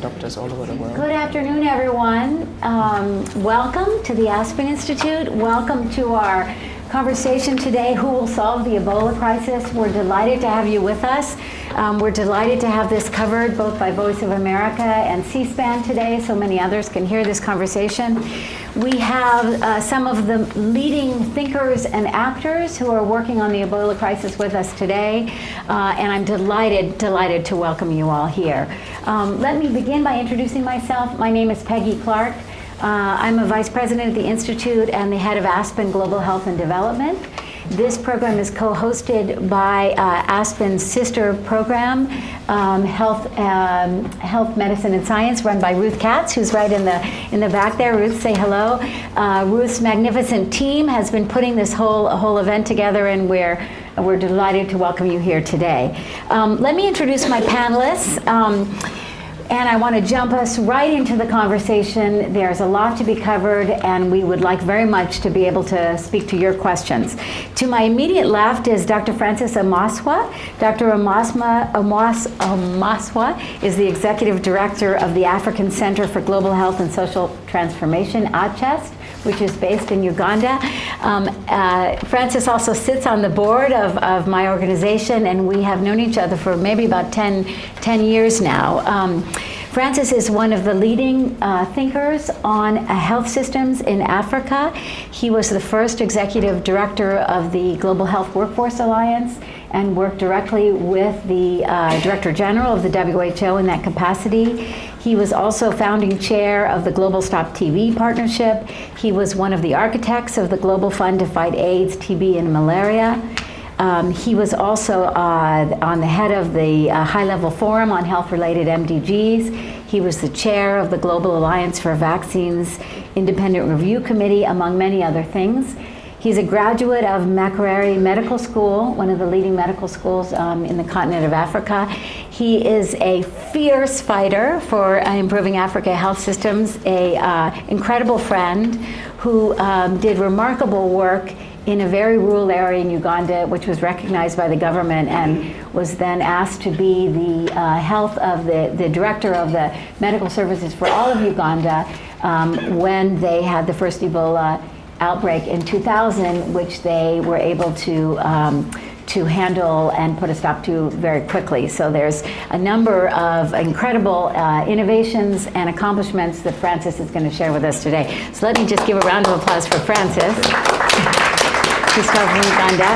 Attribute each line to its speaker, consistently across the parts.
Speaker 1: doctors all over the world.
Speaker 2: Good afternoon, everyone. Welcome to the Aspen Institute. Welcome to our conversation today, Who Will Solve the Ebola Crisis? We're delighted to have you with us. We're delighted to have this covered both by Voice of America and C-SPAN today, so many others can hear this conversation. We have some of the leading thinkers and actors who are working on the Ebola crisis with us today, and I'm delighted to welcome you all here. Let me begin by introducing myself. My name is Peggy Clark. I'm a vice president at the Institute and the head of Aspen Global Health and Development. This program is co-hosted by Aspen's sister program, Health, Medicine, and Science, run by Ruth Katz, who's right in the back there. Ruth, say hello. Ruth's magnificent team has been putting this whole event together, and we're delighted to welcome you here today. Let me introduce my panelists. And I want to jump us right into the conversation. There's a lot to be covered, and we would like very much to be able to speak to your questions. To my immediate left is Dr. Francis Omaswa. Dr. Omaswa is the Executive Director of the African Center for Global Health and Social Transformation, ACHEST, which is based in Uganda. Francis also sits on the board of my organization, and we have known each other for maybe about 10 years now. Francis is one of the leading thinkers on health systems in Africa. He was the first executive director of the Global Health Workforce Alliance and worked directly with the Director General of the WHO in that capacity. He was also founding chair of the Global Stop TB Partnership. He was one of the architects of the Global Fund to Fight AIDS, TB, and Malaria. He was also on the head of the high-level forum on health-related MDGs. He was the chair of the Global Alliance for Vaccines Independent Review Committee, among many other things. He's a graduate of Mungherera Medical School, one of the leading medical schools in the continent of Africa. He is a fierce fighter for improving Africa health systems, an incredible friend who did remarkable work in a very rural area in Uganda, which was recognized by the government, and was then asked to be the the director of the medical services for all of Uganda when they had the first Ebola outbreak in 2000, which they were able to handle and put a stop to very quickly. So there's a number of incredible innovations and accomplishments that Francis is going to share with us today. So let me just give a round of applause for Francis. She's from Uganda.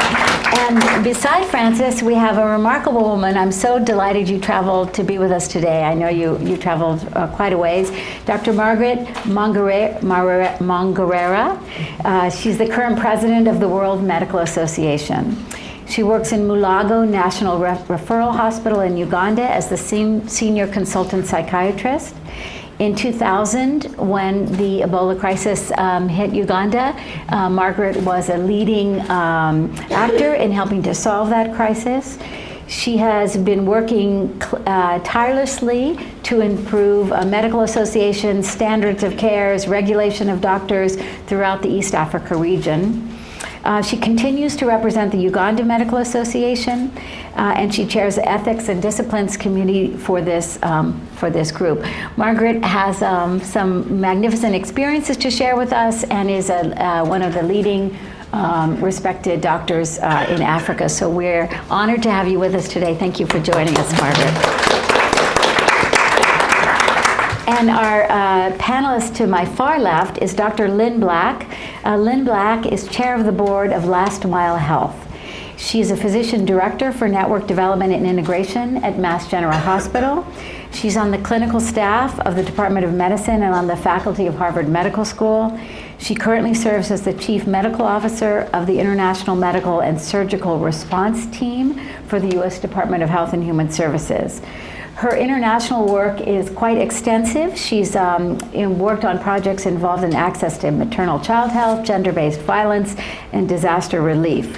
Speaker 2: And beside Francis, we have a remarkable woman. I'm so delighted you traveled to be with us today. I know you traveled quite a ways. Dr. Margaret Mungherera. She's the current president of the World Medical Association. She works in Mulago National Referral Hospital in Uganda as the senior consultant psychiatrist. In 2000, when the Ebola crisis hit Uganda, Margaret was a leading actor in helping to solve that crisis. She has been working tirelessly to improve medical associations, standards of care, regulation of doctors throughout the East Africa region. She continues to represent the Uganda Medical Association, and she chairs the Ethics and Disciplines Committee for this group. Margaret has some magnificent experiences to share with us, and is one of the leading respected doctors in Africa. So we're honored to have you with us today. Thank you for joining us, Margaret. And our panelist to my far left is Dr. Lynn Black. Lynn Black is chair of the board of Last Mile Health. She's a physician director for network development and integration at Mass General Hospital. She's on the clinical staff of the Department of Medicine and on the faculty of Harvard Medical School. She currently serves as the chief medical officer of the International Medical and Surgical Response Team for the U.S. Department of Health and Human Services. Her international work is quite extensive. She's worked on projects involved in access to maternal child health, gender-based violence, and disaster relief.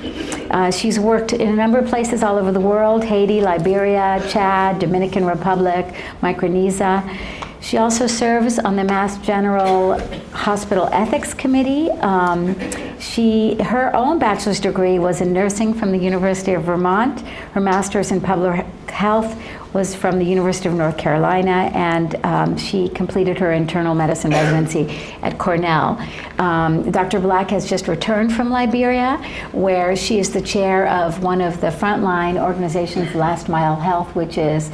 Speaker 2: She's worked in a number of places all over the world: Haiti, Liberia, Chad, Dominican Republic, Micronesia. She also serves on the Mass General Hospital Ethics Committee. Her own bachelor's degree was in nursing from the University of Vermont, her master's in public Health, was from the University of North Carolina, and she completed her internal medicine residency at Cornell. Dr. Black has just returned from Liberia, where she is the chair of one of the Frontline organizations, Last Mile Health, which is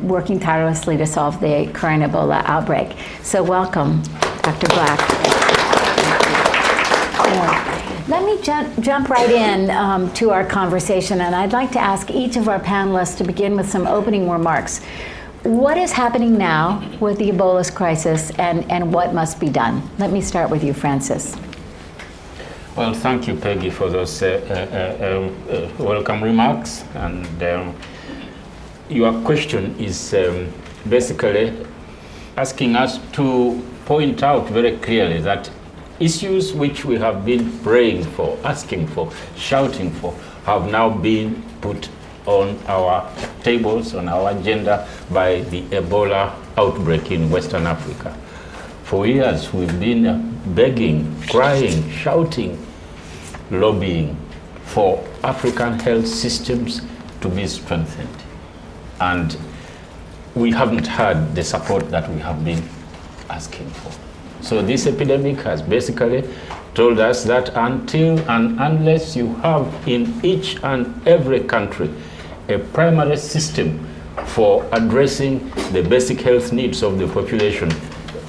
Speaker 2: working tirelessly to solve the current Ebola outbreak. So welcome, Dr. Black. Let me jump right in to our conversation, and I'd like to ask each of our panelists to begin with some opening remarks. What is happening now with the Ebola crisis, and what must be done? Let me start with you, Francis.
Speaker 1: Well, thank you, Peggy, for those welcome remarks. And your question is basically asking us to point out very clearly that issues which we have been praying for, asking for, shouting for, have now been put on our tables, on our agenda by the Ebola outbreak in Western Africa. For years, we've been begging, crying, shouting, lobbying for African health systems to be strengthened. And we haven't had the support that we have been asking for. So this epidemic has basically told us that until and unless you have in each and every country a primary system for addressing the basic health needs of the population,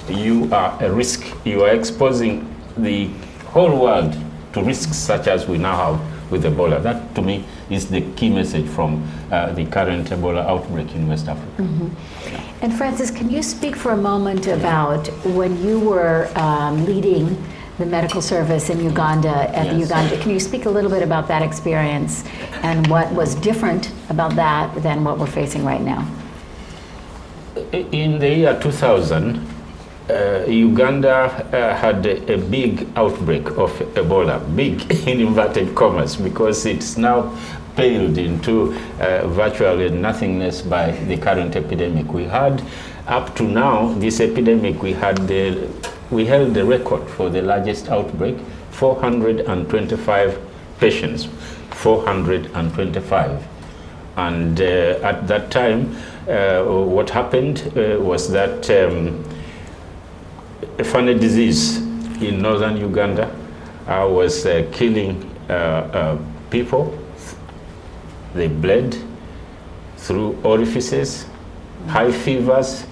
Speaker 1: you are a risk. You are exposing the whole world to risks such as we now have with Ebola. That, to me, is the key message from the current Ebola outbreak in West Africa.
Speaker 2: Mm-hmm. Yeah. And Francis, can you speak for a moment about when you were leading the medical service in Uganda at the Uganda? Can you speak a little bit about that experience and what was different about that than what we're facing right now?
Speaker 1: In the year 2000, Uganda had a big outbreak of Ebola, big in inverted commas, because it's now paled into virtually nothingness by the current epidemic. We had, up to now, this epidemic, we held the record for the largest outbreak, 425 patients, 425. And at that time, what happened was that a funny disease in northern Uganda was killing people. They bled through orifices, high fevers,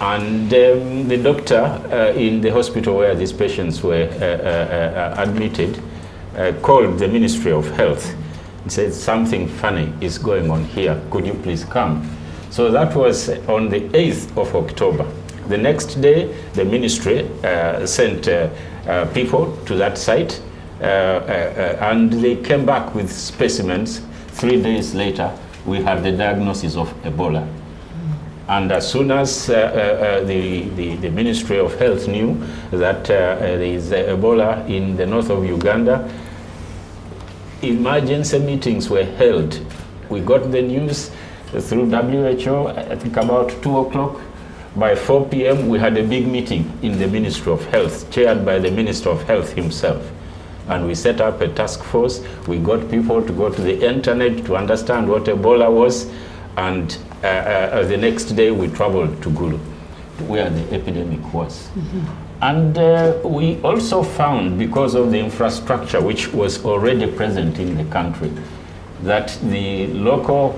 Speaker 1: and the doctor in the hospital where these patients were admitted called the Ministry of Health and said, something funny is going on here, could you please come? So that was on the 8th of October. The next day, the ministry sent people to that site, and they came back with specimens. 3 days later, we had the diagnosis of Ebola. And as soon as the Ministry of Health knew that there is Ebola in the north of Uganda, emergency meetings were held. We got the news through WHO, I think about 2 o'clock. By 4 p.m., we had a big meeting in the Ministry of Health, chaired by the Minister of Health himself. And we set up a task force. We got people to go to the internet to understand what Ebola was. And the next day, we traveled to Gulu, where the epidemic was. Mm-hmm. And we also found, because of the infrastructure which was already present in the country, that the local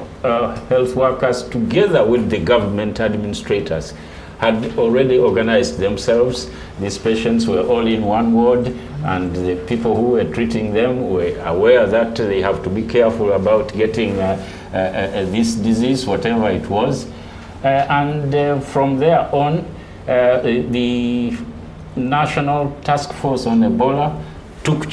Speaker 1: health workers, together with the government administrators, had already organized themselves. These patients were all in one ward, and the people who were treating them were aware that they have to be careful about getting this disease, whatever it was. And from there on, the National Task Force on Ebola took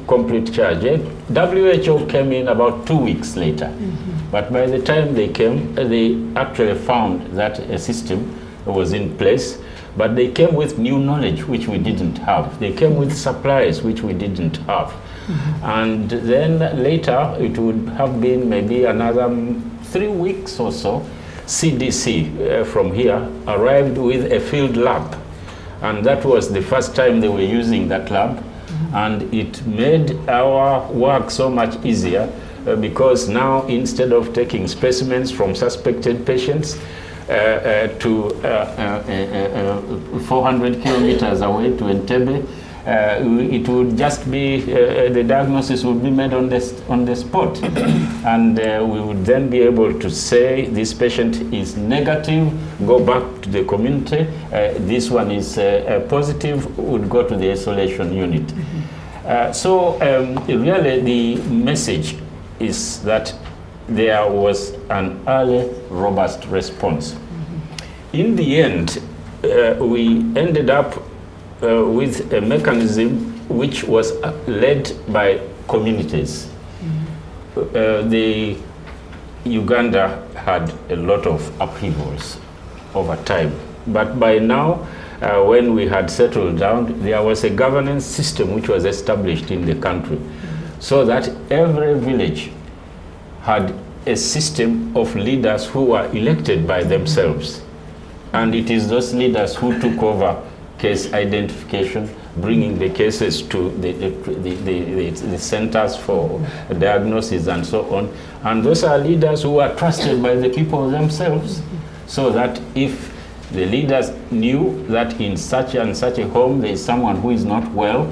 Speaker 1: complete charge. WHO came in about 2 weeks later. Mm-hmm. But by the time they came, they actually found that a system was in place, but they came with new knowledge, which we didn't have. They came with supplies, which we didn't have. Mm-hmm. And then later, it would have been maybe another 3 weeks or so, CDC from here arrived with a field lab. And that was the first time they were using that lab. And it made our work so much easier because now instead of taking specimens from suspected patients to 400 kilometers away to Entebbe, it would just be, the diagnosis would be made on the spot. And we would then be able to say this patient is negative, go back to the community. This one is positive, would go to the isolation unit. So really the message is that there was an early, robust response. In the end, we ended up with a mechanism which was led by communities. The Uganda had a lot of upheavals over time, but by now, when we had settled down, there was a governance system which was established in the country, so that every village had a system of leaders who were elected by themselves. And it is those leaders who took over case identification, bringing the cases to the centers for diagnosis and so on. And those are leaders who are trusted by the people themselves, so that if the leaders knew that in such and such a home there is someone who is not well,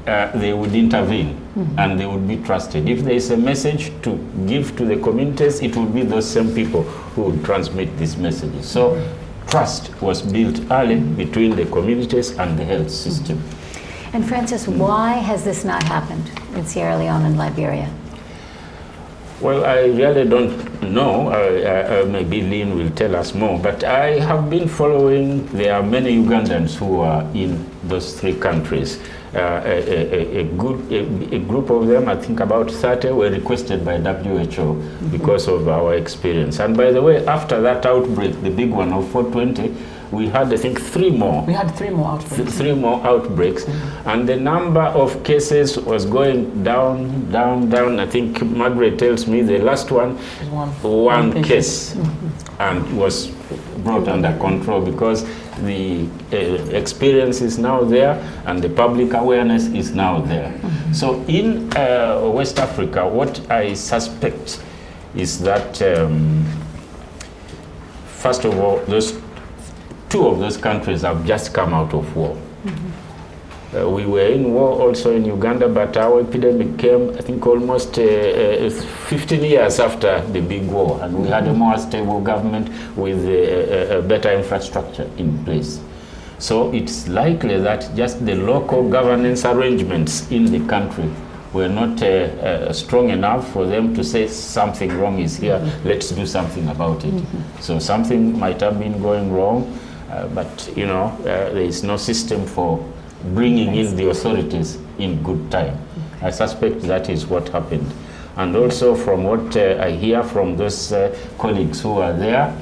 Speaker 1: they would intervene and they would be trusted. If there is a message to give to the communities, it would be those same people who would transmit these messages. So trust was built early between the communities and the health system.
Speaker 2: And Francis, why has this not happened in Sierra Leone and Liberia?
Speaker 1: Well, I really don't know. Maybe Lynn will tell us more. But I have been following, there are many Ugandans who are in those three countries. A group of them, I think about 30, were requested by WHO because of our experience. And by the way, after that outbreak, the big one of 420, we had, I think, 3 more.
Speaker 3: We had 3 more outbreaks.
Speaker 1: 3 more outbreaks. And the number of cases was going down, down, down. I think Margaret tells me the last one, one case, and was brought under control because the experience is now there and the public awareness is now there. So in West Africa, what I suspect is that, first of all, those 2 of those countries have just come out of war. We were in war also in Uganda, but our epidemic came, I think, almost 15 years after the big war, and we had a more stable government with a better infrastructure in place. So it's likely that just the local governance arrangements in the country were not strong enough for them to say something wrong is here, let's do something about it. So something might have been going wrong, but you know, there is no system for bringing in the authorities in good time. I suspect that is what happened. And also from what I hear from those colleagues who are there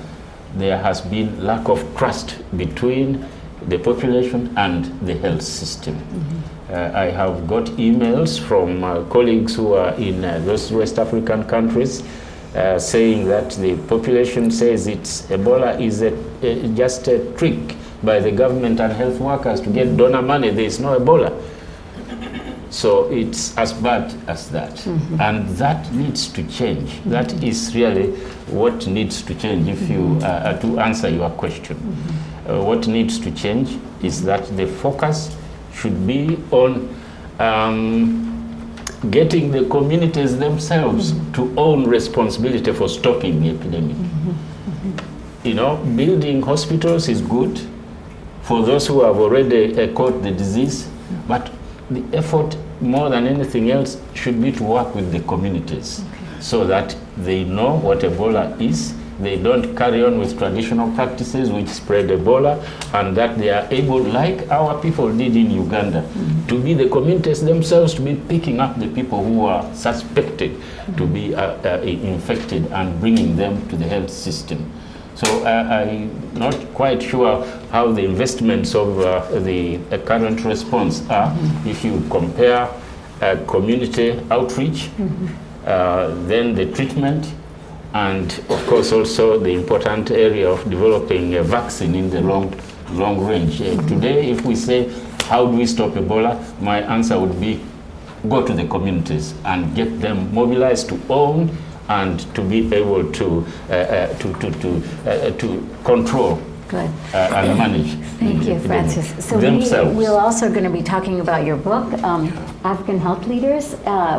Speaker 1: has been lack of trust between the population and the health system. I have got emails from colleagues who are in those West African countries saying that the population says Ebola is just a trick by the government and health workers to get donor money. There is no Ebola. So it's as bad as that. And that needs to change. That is really what needs to change, if you, to answer your question. What needs to change is that the focus should be on getting the communities themselves to own responsibility for stopping the epidemic. You know, building hospitals is good for those who have already caught the disease, but the effort more than anything else should be to work with the communities so that they know what Ebola is, they don't carry on with traditional practices which spread Ebola, and that they are able, like our people did in Uganda, to be the communities themselves to be picking up the people who are suspected to be infected and bringing them to the health system. So I'm not quite sure how the investments of the current response are. If you compare community outreach, then the treatment, and of course also the important area of developing a vaccine in the long range. Today, if we say, how do we stop Ebola? My answer would be go to the communities and get them mobilized to own and to be able to control and manage.
Speaker 2: Thank you, Francis. So we're also going to be talking about your book, African Health Leaders,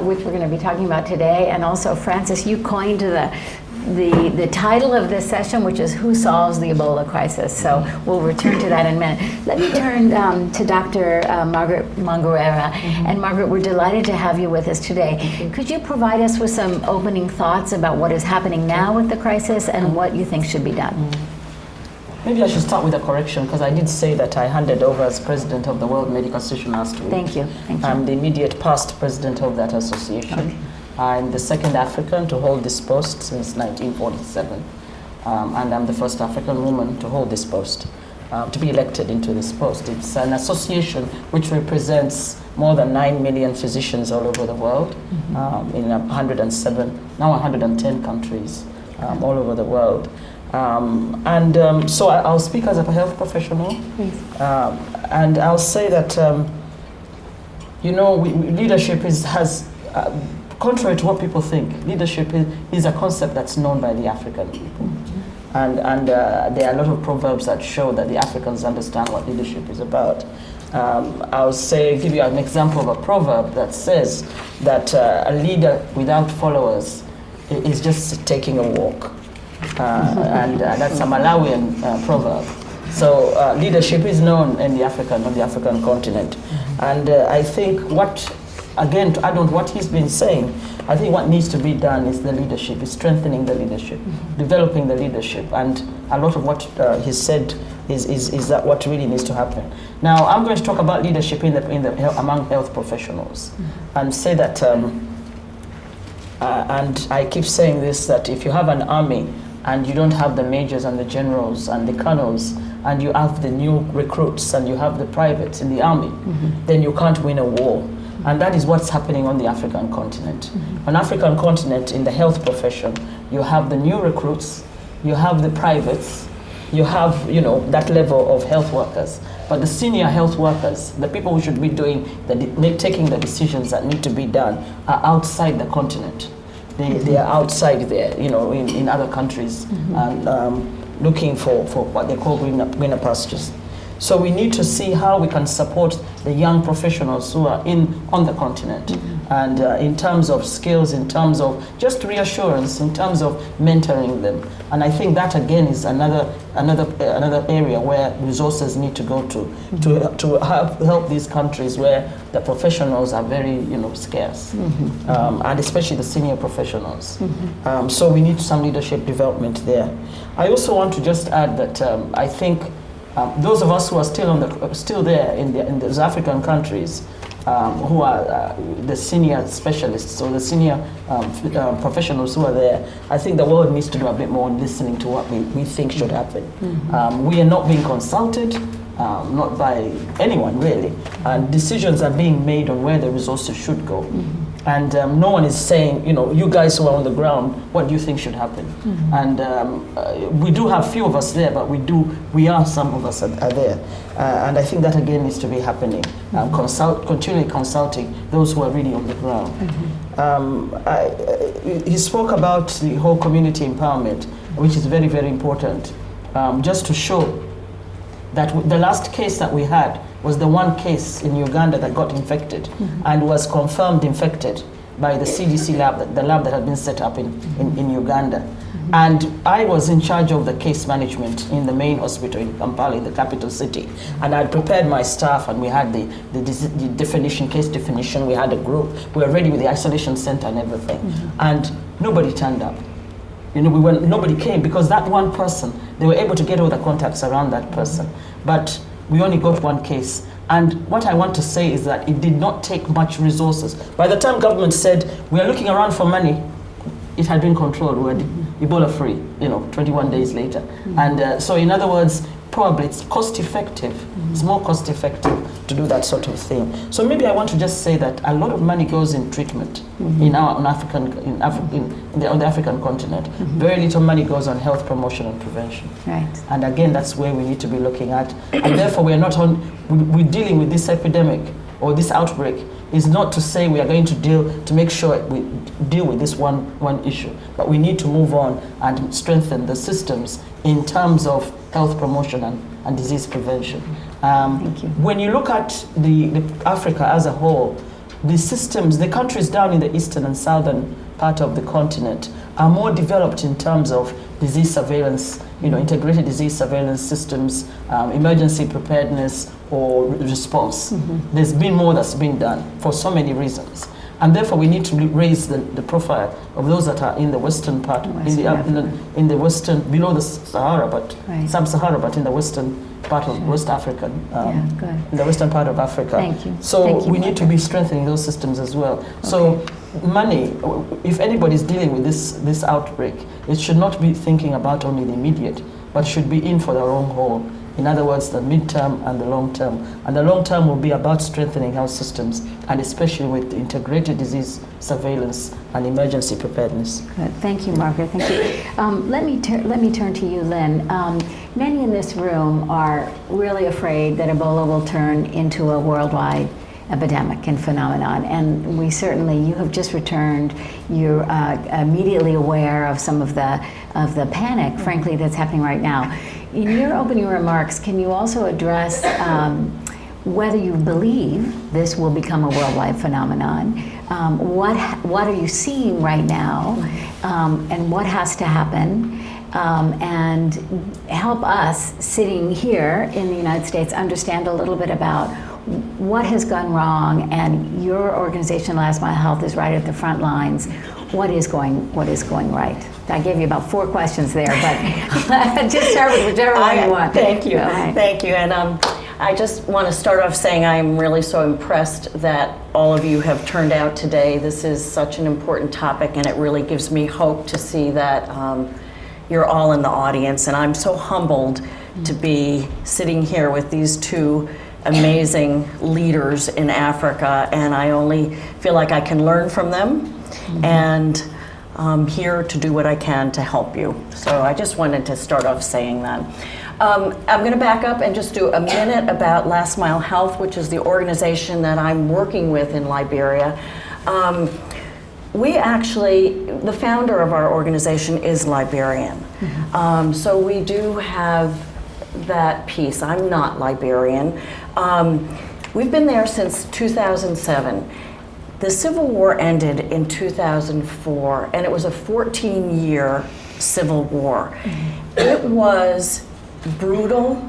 Speaker 2: which we're going to be talking about today. And also, Francis, you coined the title of this session, which is Who Solves the Ebola Crisis? So we'll return to that in a minute. Let me turn to Dr. Margaret Mungherera. And Margaret, we're delighted to have you with us today. Could you provide us with some opening thoughts about what is happening now with the crisis and what you think should be done?
Speaker 3: Maybe I should start with a correction, because I did say that I handed over as president of the World Medical Association last week.
Speaker 2: Thank you. Thank you.
Speaker 3: I'm the immediate past president of that association. Okay. I'm the second African to hold this post since 1947, and I'm the first African woman to hold this post, to be elected into this post. It's an association which represents more than 9 million physicians all over the world, in 107, now 110 countries all over the world. So I'll speak as a health professional, and I'll say that, leadership has contrary to what people think, leadership is a concept that's known by the African people. And there are a lot of proverbs that show that the Africans understand what leadership is about. I'll give you an example of a proverb that says that a leader without followers is just taking a walk. And that's a Malawian proverb. So leadership is known on the African continent. And I think again, to add on what he's been saying, I think what needs to be done is the leadership, is strengthening the leadership, developing the leadership, and a lot of what he said is that what really needs to happen. Now, I'm going to talk about leadership among health professionals, and say that, and I keep saying this, that if you have an army and you don't have the majors and the generals and the colonels, and you have the new recruits and you have the privates in the army, then you can't win a war. And that is what's happening on the African continent. On African continent, in the health profession, you have the new recruits, you have the privates, you have, that level of health workers. But the senior health workers, the people who should be taking the decisions that need to be done, are outside the continent. They are outside there, in other countries, and looking for what they call greener pastures. So we need to see how we can support the young professionals who are on the continent, and in terms of skills, in terms of just reassurance, in terms of mentoring them. And I think that again is another area where resources need to go to help these countries where the professionals are very scarce, and especially the senior professionals. So we need some leadership development there. I also want to just add that I think those of us who are still there in those African countries, who are the senior specialists or the senior professionals who are there, I think the world needs to do a bit more listening to what we think should happen. We are not being consulted, not by anyone really, and decisions are being made on where the resources should go. And no one is saying, you guys who are on the ground, what do you think should happen? And we do have few of us there, but some of us are there. And I think that again needs to be happening. Continually consulting those who are really on the ground. He spoke about the whole community empowerment, which is very, very important. Just to show that the last case that we had was the one case in Uganda that got infected and was confirmed infected by the CDC lab, the lab that had been set up in Uganda. And I was in charge of the case management in the main hospital in Kampala, in the capital city. And I prepared my staff, and we had the case definition, we had a group, we were ready with the isolation center and everything. And nobody turned up. Nobody came, because that one person, they were able to get all the contacts around that person. But we only got one case. And what I want to say is that it did not take much resources. By the time government said, we are looking around for money, it had been controlled. We were Ebola free, 21 days later. And so in other words, probably it's cost effective. It's more cost effective to do that sort of thing. So maybe I want to just say that a lot of money goes in treatment on the African continent. Very little money goes on health promotion and prevention.
Speaker 2: Right.
Speaker 3: And again, that's where we need to be looking at. And therefore, we're dealing with this epidemic or this outbreak is not to say we are going to make sure we deal with this one issue, but we need to move on and strengthen the systems in terms of health promotion and disease prevention.
Speaker 2: Thank you.
Speaker 3: When you look at the Africa as a whole, the systems, the countries down in the eastern and southern part of the continent are more developed in terms of disease surveillance, integrated disease surveillance systems, emergency preparedness or response. There's been more that's been done for so many reasons. And therefore we need to raise the profile of those that are in the western part, in the western, below the Sahara, but sub-Sahara, but in the western part of West African, in the western part of Africa.
Speaker 2: Thank you.
Speaker 3: So
Speaker 2: Thank you,
Speaker 3: we need to be strengthening those systems as well. Okay. So money, if anybody is dealing with this outbreak, it should not be thinking about only the immediate, but should be in for the long haul. In other words, the midterm and the long term. And the long term will be about strengthening health systems, and especially with integrated disease surveillance and emergency preparedness.
Speaker 2: Good. Thank you, Margaret. Thank you. Let me turn to you, Lynn. Many in this room are really afraid that Ebola will turn into a worldwide epidemic and phenomenon, and you have just returned. You're immediately aware of some of the panic, frankly, that's happening right now. In your opening remarks, can you also address whether you believe this will become a worldwide phenomenon? What are you seeing right now, and what has to happen? And help us sitting here in the United States understand a little bit about what has gone wrong, and your organization, Last Mile Health, is right at the front lines. What is going right? I gave you about 4 questions there, but just start with whichever one you want.
Speaker 4: Thank you. Thank you. And I just want to start off saying I am really so impressed that all of you have turned out today. This is such an important topic, and it really gives me hope to see that you're all in the audience. And I'm so humbled to be sitting here with these 2 amazing leaders in Africa, and I only feel like I can learn from them. And I'm here to do what I can to help you. So I just wanted to start off saying that. I'm going to back up and just do a minute about Last Mile Health, which is the organization that I'm working with in Liberia. The founder of our organization is Liberian. So we do have that piece. I'm not Liberian. We've been there since 2007. The Civil War ended in 2004, and it was a 14-year civil war. It was brutal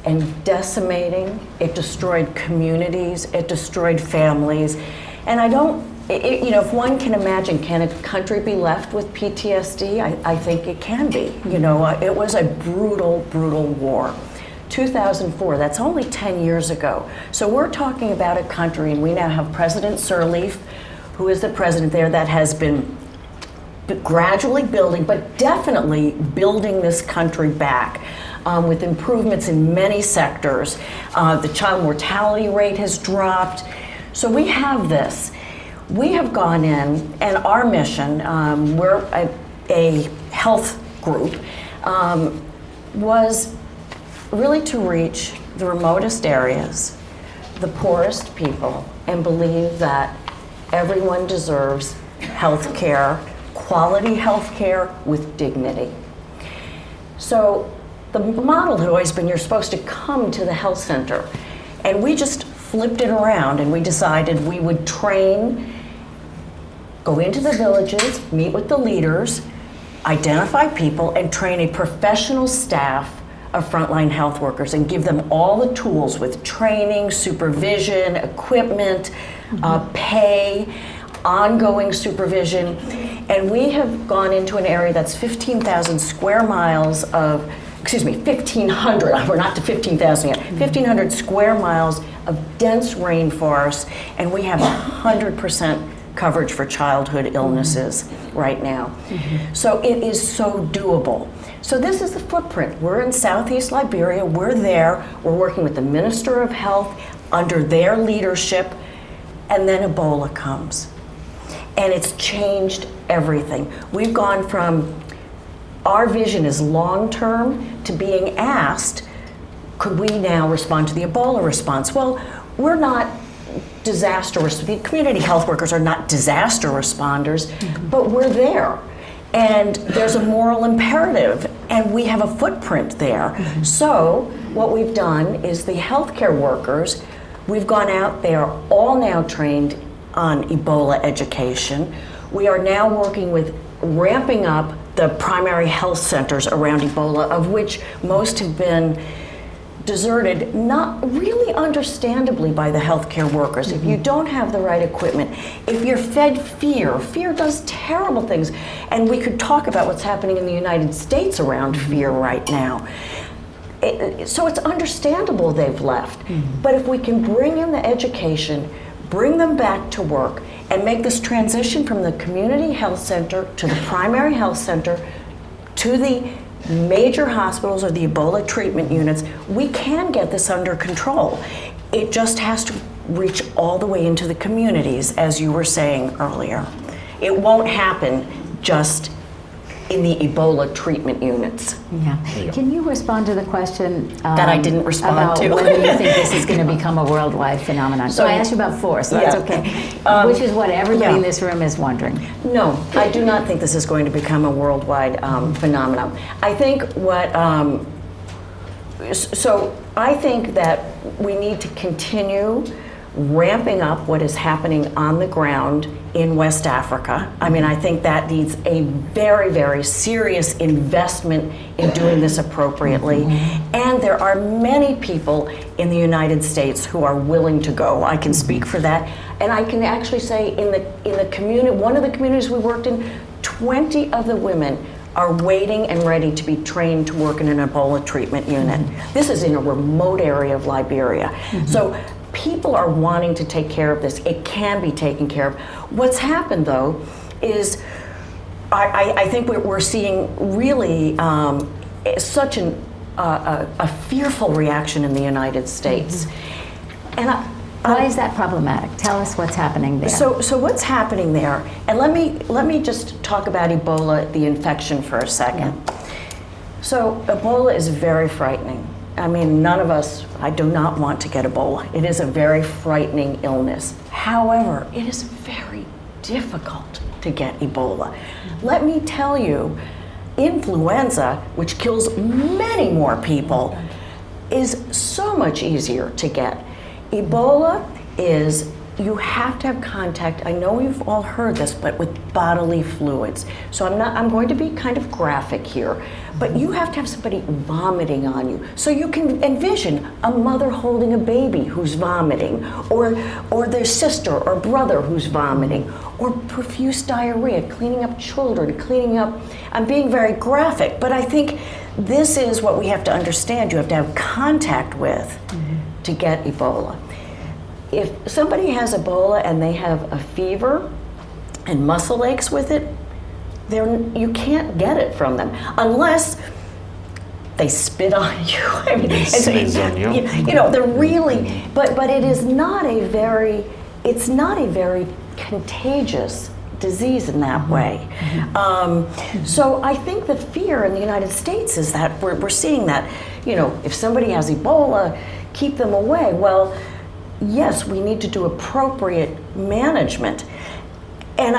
Speaker 4: and decimating. It destroyed communities, it destroyed families. And if one can imagine, can a country be left with PTSD? I think it can be. It was a brutal, brutal war. 2004, that's only 10 years ago. So we're talking about a country, and we now have President Sirleaf, who is the president there, that has been gradually building, but definitely building this country back with improvements in many sectors. The child mortality rate has dropped. So we have this. We have gone in, and our mission, we're a health group, was really to reach the remotest areas, the poorest people, and believe that everyone deserves health care, quality health care with dignity. So the model had always been you're supposed to come to the health center, and we just flipped it around, and we decided we would train, go into the villages, meet with the leaders, identify people, and train a professional staff of frontline health workers and give them all the tools with training, supervision, equipment, pay, ongoing supervision. And we have gone into an area that's 15,000 square miles of, 1,500, we're not to 15,000 yet, 1,500 square miles of dense rainforest, and we have 100% coverage for childhood illnesses right now. So it is so doable. So this is the footprint. We're in Southeast Liberia, we're there, we're working with the Minister of Health under their leadership, and then Ebola comes. And it's changed everything. We've gone from, our vision is long-term, to being asked, could we now respond to the Ebola response? Well, we're not the community health workers are not disaster responders, but we're there. And there's a moral imperative, and we have a footprint there. So what we've done is the healthcare workers, we've gone out, they are all now trained on Ebola education. We are now working with ramping up the primary health centers around Ebola, of which most have been deserted, not really understandably by the healthcare workers. If you don't have the right equipment, if you're fed fear, fear does terrible things. And we could talk about what's happening in the United States around fear right now. So it's understandable they've left. But if we can bring in the education, bring them back to work, and make this transition from the community health center to the primary health center to the major hospitals or the Ebola treatment units, we can get this under control. It just has to reach all the way into the communities, as you were saying earlier. It won't happen just in the Ebola treatment units.
Speaker 2: Yeah. Can you respond to the question
Speaker 4: that I didn't respond
Speaker 2: about
Speaker 4: to?
Speaker 2: whether you think this is going to become a worldwide phenomenon? So I asked you about force, so that's okay. Which is what everybody in this room is wondering.
Speaker 4: No, I do not think this is going to become a worldwide phenomenon. I think I think that we need to continue ramping up what is happening on the ground in West Africa. I mean, I think that needs a very, very serious investment in doing this appropriately. And there are many people in the United States who are willing to go. I can speak for that. And I can actually say in the community, one of the communities we worked in, 20 of the women are waiting and ready to be trained to work in an Ebola treatment unit. This is in a remote area of Liberia. So people are wanting to take care of this. It can be taken care of. What's happened, though, is I think we're seeing really such a fearful reaction in the United States. And
Speaker 2: why is that problematic? Tell us what's happening there.
Speaker 4: So what's happening there? And let me just talk about Ebola, the infection, for a second. So Ebola is very frightening. I mean, none of us, I do not want to get Ebola. It is a very frightening illness. However, it is very difficult to get Ebola. Let me tell you, influenza, which kills many more people, is so much easier to get. Ebola is, you have to have contact, I know you've all heard this, but with bodily fluids. So I'm going to be kind of graphic here, but you have to have somebody vomiting on you. So you can envision a mother holding a baby who's vomiting, or their sister or brother who's vomiting, or profuse diarrhea, cleaning up children, I'm being very graphic, but I think this is what we have to understand. You have to have contact with to get Ebola. If somebody has Ebola and they have a fever and muscle aches with it, you can't get it from them unless they spit on you. I mean, they're really, but it is not a very, it's not a very contagious disease in that way. So I think the fear in the United States is that we're seeing that, if somebody has Ebola, keep them away. Well, yes, we need to do appropriate management. And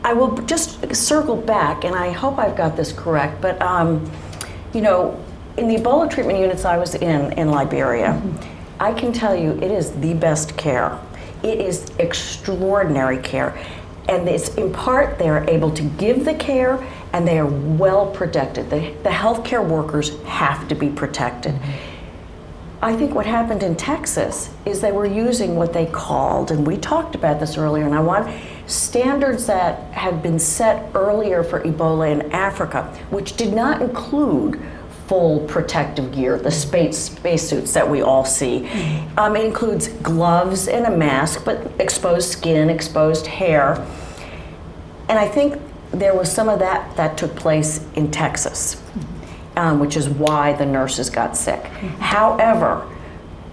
Speaker 4: I will just circle back, and I hope I've got this correct, but in the Ebola treatment units I was in Liberia, I can tell you it is the best care. It is extraordinary care. And it's in part they are able to give the care, and they are well protected. The healthcare workers have to be protected. I think what happened in Texas is they were using what they called, and we talked about this earlier, and I want standards that had been set earlier for Ebola in Africa, which did not include full protective gear, the spacesuits that we all see. It includes gloves and a mask, but exposed skin, exposed hair. And I think there was some of that took place in Texas. Which is why the nurses got sick. However,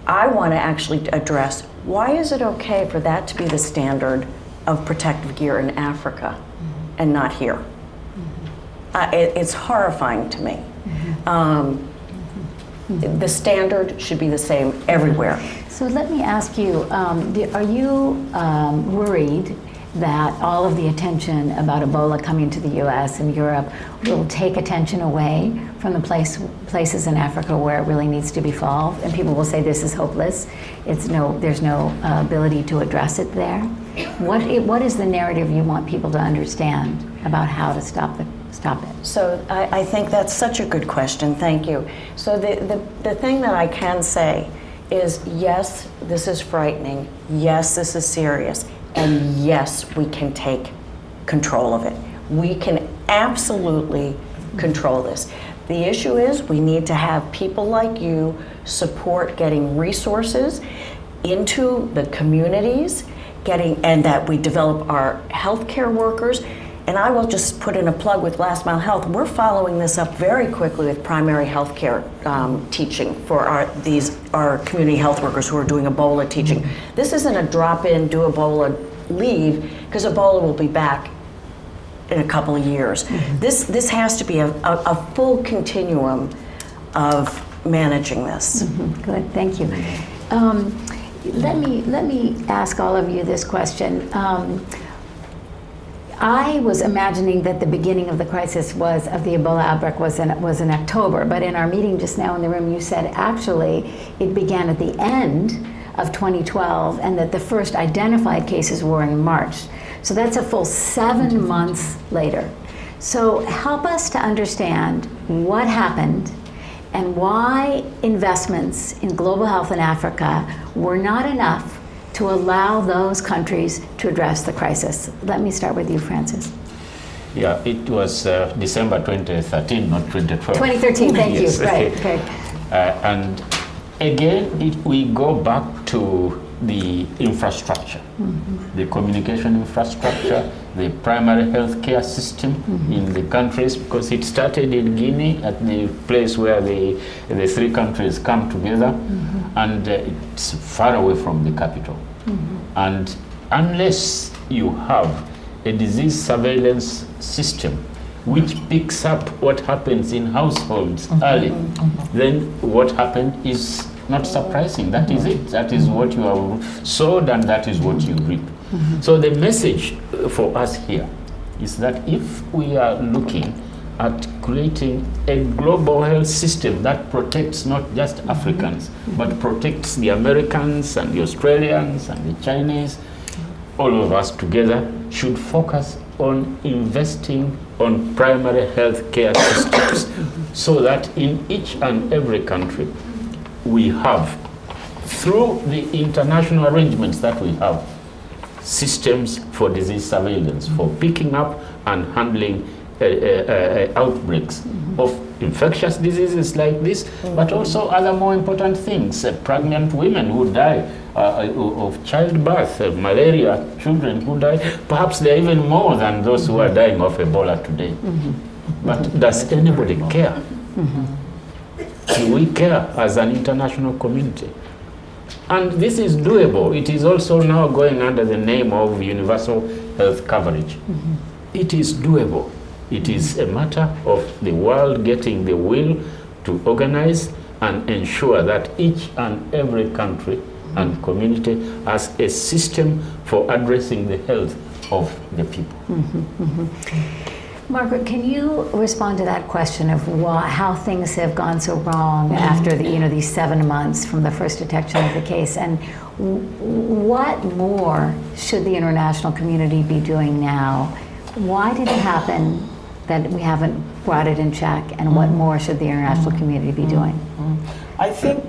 Speaker 4: I want to actually address, why is it okay for that to be the standard of protective gear in Africa and not here? It's horrifying to me. The standard should be the same everywhere.
Speaker 2: So let me ask you, are you worried that all of the attention about Ebola coming to the U.S. and Europe will take attention away from the places in Africa where it really needs to be solved, and people will say this is hopeless, there's no ability to address it there? What is the narrative you want people to understand about how to stop it?
Speaker 4: So I think that's such a good question, thank you. So the thing that I can say is, yes, this is frightening, yes, this is serious, and yes, we can take control of it. We can absolutely control this. The issue is we need to have people like you support getting resources into the communities, and that we develop our healthcare workers. And I will just put in a plug with Last Mile Health. We're following this up very quickly with primary health care teaching for our community health workers who are doing Ebola teaching. This isn't a drop-in, do Ebola, leave, because Ebola will be back in a couple of years. This has to be a full continuum of managing this.
Speaker 2: Good, thank you. Let me ask all of you this question. I was imagining that the beginning of the crisis of the Ebola outbreak was in October, but in our meeting just now in the room, you said actually it began at the end of 2012 and that the first identified cases were in March. So that's a full 7 months later. So help us to understand what happened and why investments in global health in Africa were not enough to allow those countries to address the crisis. Let me start with you, Francis.
Speaker 1: Yeah, it was December 2013, not 2012.
Speaker 2: 2013, thank
Speaker 1: Yes.
Speaker 2: you. Right, okay.
Speaker 1: And again, we go back to the infrastructure, the communication infrastructure, the primary health care system in the countries, because it started in Guinea at the place where the three countries come together, and it's far away from the capital. And unless you have a disease surveillance system which picks up what happens in households early, then what happened is not surprising. That is it. That is what you have sowed, and that is what you reap. So the message for us here is that if we are looking at creating a global health system that protects not just Africans, but protects the Americans and the Australians and the Chinese, all of us together should focus on investing on primary health care systems so that in each and every country we have, through the international arrangements that we have, systems for disease surveillance, for picking up and handling outbreaks of infectious diseases like this, but also other more important things, pregnant women who die of childbirth, malaria, children who die. Perhaps there are even more than those who are dying of Ebola today. But does anybody care? Do we care as an international community? And this is doable. It is also now going under the name of universal health coverage. It is doable. It is a matter of the world getting the will to organize and ensure that each and every country and community has a system for addressing the health of the people.
Speaker 2: Margaret, can you respond to that question of how things have gone so wrong after these 7 months from the first detection of the case, and what more should the international community be doing now? Why did it happen that we haven't brought it in check, and what more should the international community be doing?
Speaker 3: I think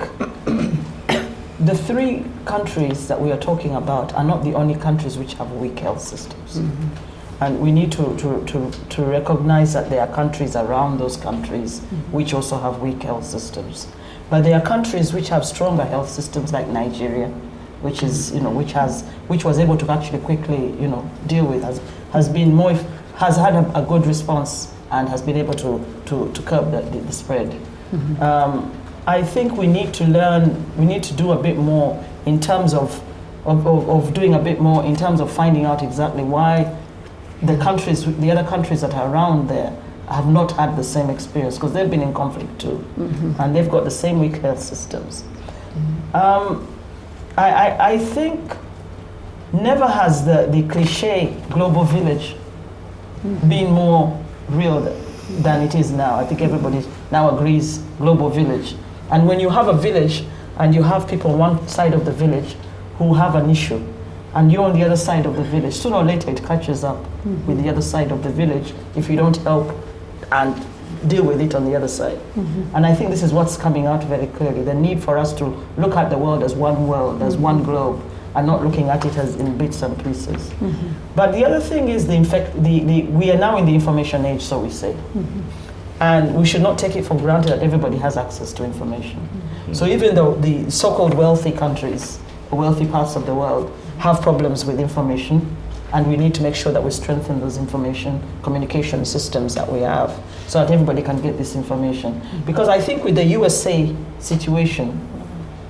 Speaker 3: the three countries that we are talking about are not the only countries which have weak health systems. And we need to recognize that there are countries around those countries which also have weak health systems. But there are countries which have stronger health systems, like Nigeria, which is, which was able to actually quickly, deal with, has had a good response and has been able to curb the spread. I think we need to do a bit more in terms of doing a bit more in terms of finding out exactly why the other countries that are around there have not had the same experience because they've been in conflict too, and they've got the same weak health systems. I think never has the cliche global village been more real than it is now. I think everybody now agrees global village. And when you have a village and you have people on one side of the village who have an issue, and you're on the other side of the village, sooner or later it catches up with the other side of the village if you don't help and deal with it on the other side. And I think this is what's coming out very clearly, the need for us to look at the world, as one globe, and not looking at it as in bits and pieces. But the other thing is we are now in the information age, so we say. And we should not take it for granted that everybody has access to information. So even though the so-called wealthy countries, the wealthy parts of the world, have problems with information, and we need to make sure that we strengthen those information communication systems that we have so that everybody can get this information. Because I think with the USA situation,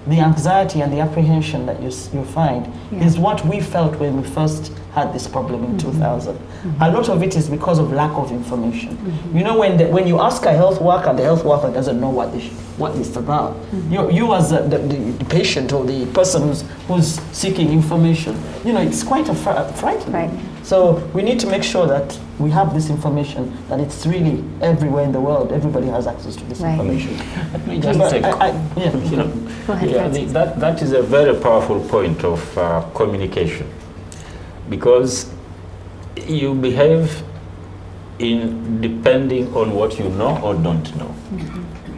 Speaker 3: the anxiety and the apprehension that you find is what we felt when we first had this problem in 2000. A lot of it is because of lack of information. You know, when you ask a health worker, the health worker doesn't know what it's about. You as the patient or the person who's seeking information, you know, it's quite frightening.
Speaker 2: Right.
Speaker 3: So we need to make sure that we have this information, that it's really everywhere in the world. Everybody has access to this information.
Speaker 1: Let me just say, you know,
Speaker 2: Go ahead,
Speaker 1: that is a very powerful point of communication, because you behave in depending on what you know or don't know,